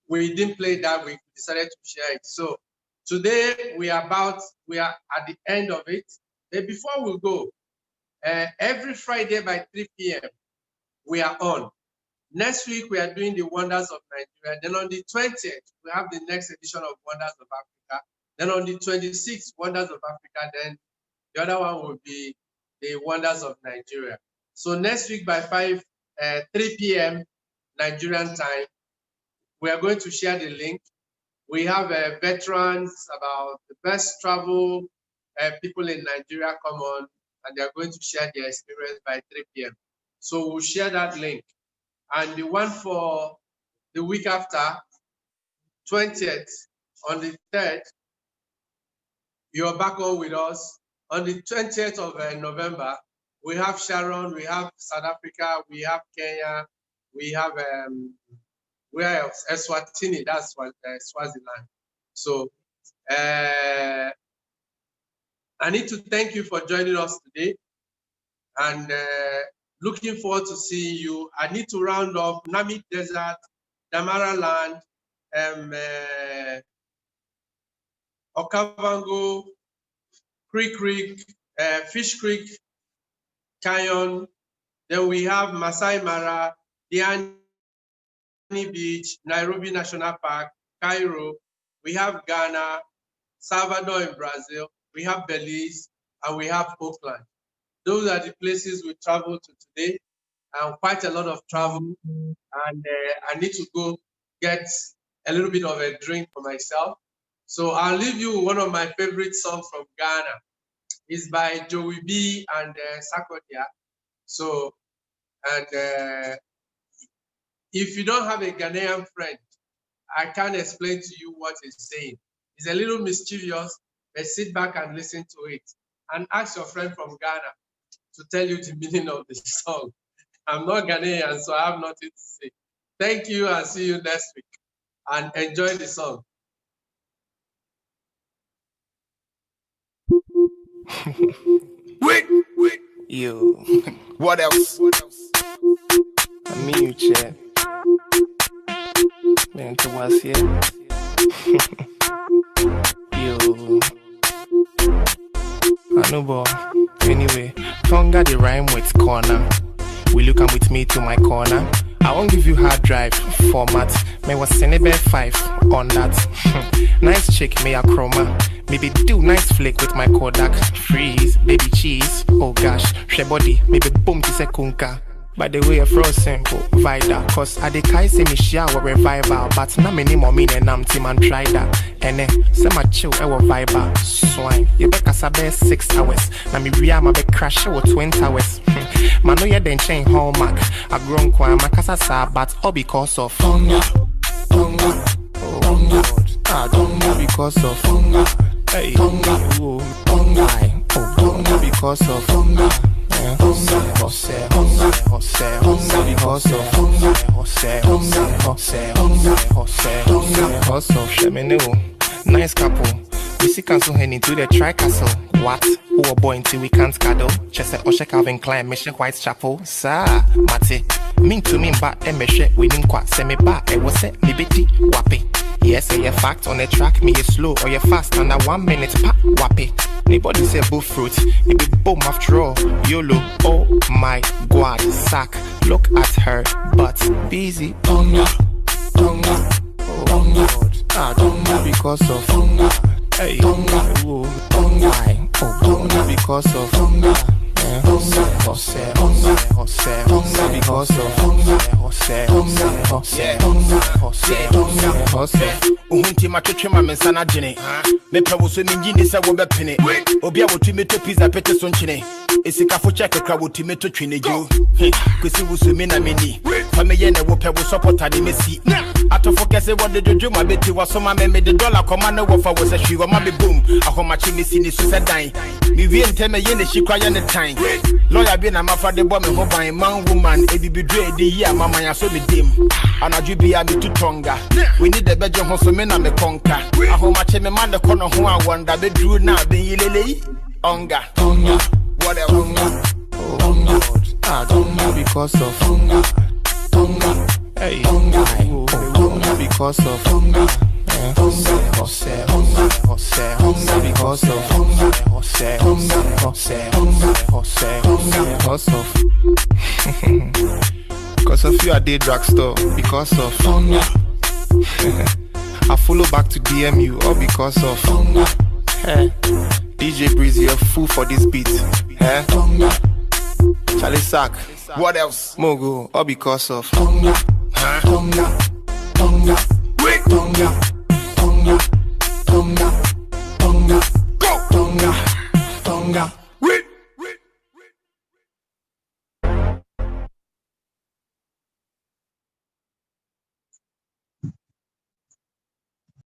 we didn't play that. We decided to share it. So today we are at the end of it. But before we go, every Friday by 3 p.m. we are on. Next week we are doing the Wonders of Nigeria. Then on the 20th we have the next edition of Wonders of Africa. Then on the 26th Wonders of Africa. Then the other one will be the Wonders of Nigeria. So next week by 3 p.m. Nigerian time, we are going to share the link. We have veterans about the best travel people in Nigeria come on, and they are going to share their experience by 3 p.m. So we'll share that link. And the one for the week after, 20th, on the 3rd, you're back on with us. On the 20th of November, we have Sharon, we have South Africa, we have Kenya, we have where else? Eswatini, that's what Swaziland. So I need to thank you for joining us today, and looking forward to seeing you. I need to round off Namib Desert, Damaraland, Okavango, Creek, Fish Creek, Canyon. Then we have Maasai Mara, Diani Beach, Nairobi National Park, Cairo. We have Ghana, Salvador in Brazil. We have Belize, and we have Oakland. Those are the places we travel to today, and quite a lot of travel. And I need to go get a little bit of a drink for myself. So I'll leave you with one of my favorite songs from Ghana. It's by Joey B and Sakodia. So, and if you don't have a Ghanaian friend, I can't explain to you what it's saying. It's a little mischievous, but sit back and listen to it. And ask your friend from Ghana to tell you the meaning of the song. I'm not Ghanaian, so I have nothing to say. Thank you, and see you next week. And enjoy the song. Wait. Yo. What else? I mean you, Chad. Man, to us here. Yo. I know, boy. Anyway, Tonga the rhyme with corner. Will you come with me to my corner? I won't give you hard drive format. May was Senebe 5 on that. Nice chick, may a chroma. Maybe do nice flick with my Kodak. Freeze, baby cheese. Oh gosh, she body. Maybe boom to sekunka. By the way, I froze simple, vida. Cause I de kai say me shower revival. But na many more mean and I'm team and try that. And say my chill, I will vibe. Swine, you bet I sabe 6 hours. Na me ria ma be crash or 20 hours. Man no ya den chain hallmark. I grown kwa ma kasa sa but all because of Tonga. Oh Lord, Tonga because of Tonga. Hey, Tonga, oh Tonga because of Tonga. Nice couple. We see cancel hen into the tri-castle. What? Who a boy until we can't cuddle? Chese Oshe Calvin Klein, Mission Whitechapel. Sa, Mate. Mean to me, but Emeshe, we didn't quite send me back. It was it, Libeti, Wappy. Yes, say a fact on the track, me is slow or you fast under 1 minute, pa, wappy. Anybody say bull fruit, it be boom after all. YOLO, oh my god, sack. Look at her, but busy. Tonga, oh Lord, Tonga because of Tonga. Hey, Tonga, oh Tonga because of Tonga. Tonga because of Tonga. Uhunti matwetwe ma mensana dwene mepa wo so mingi ni se wo bepene obi a wotumi to pizza pete so nkyene esikafo check kra wotumi to twene jo kwesi wo so me na meni fa me ye na wo pe wo supporter de mesi atofo kese wo de jojo ma beti wo so ma me de dollar koma na wo fa wo se hwi wo ma be boom ahoma chi mesi ni so se dan mi wie nteme ye na hikwa ye ne tan lawyer bi na mafa de bo me ho ban man woman ebibidwe de yi amama ya so me dem anadwo bia me tutonga we need the beje ho so me na me konka ahoma che me man de kono ho a wonder be dru na be yilele onga what else onga tonga because of tonga hey tonga because of tonga because of you at the drugstore because of I follow back to DMU all because of DJ Breezy, a fool for this beat. Charlie Sack, what else? Mogo, all because of Tonga. Go! Tonga.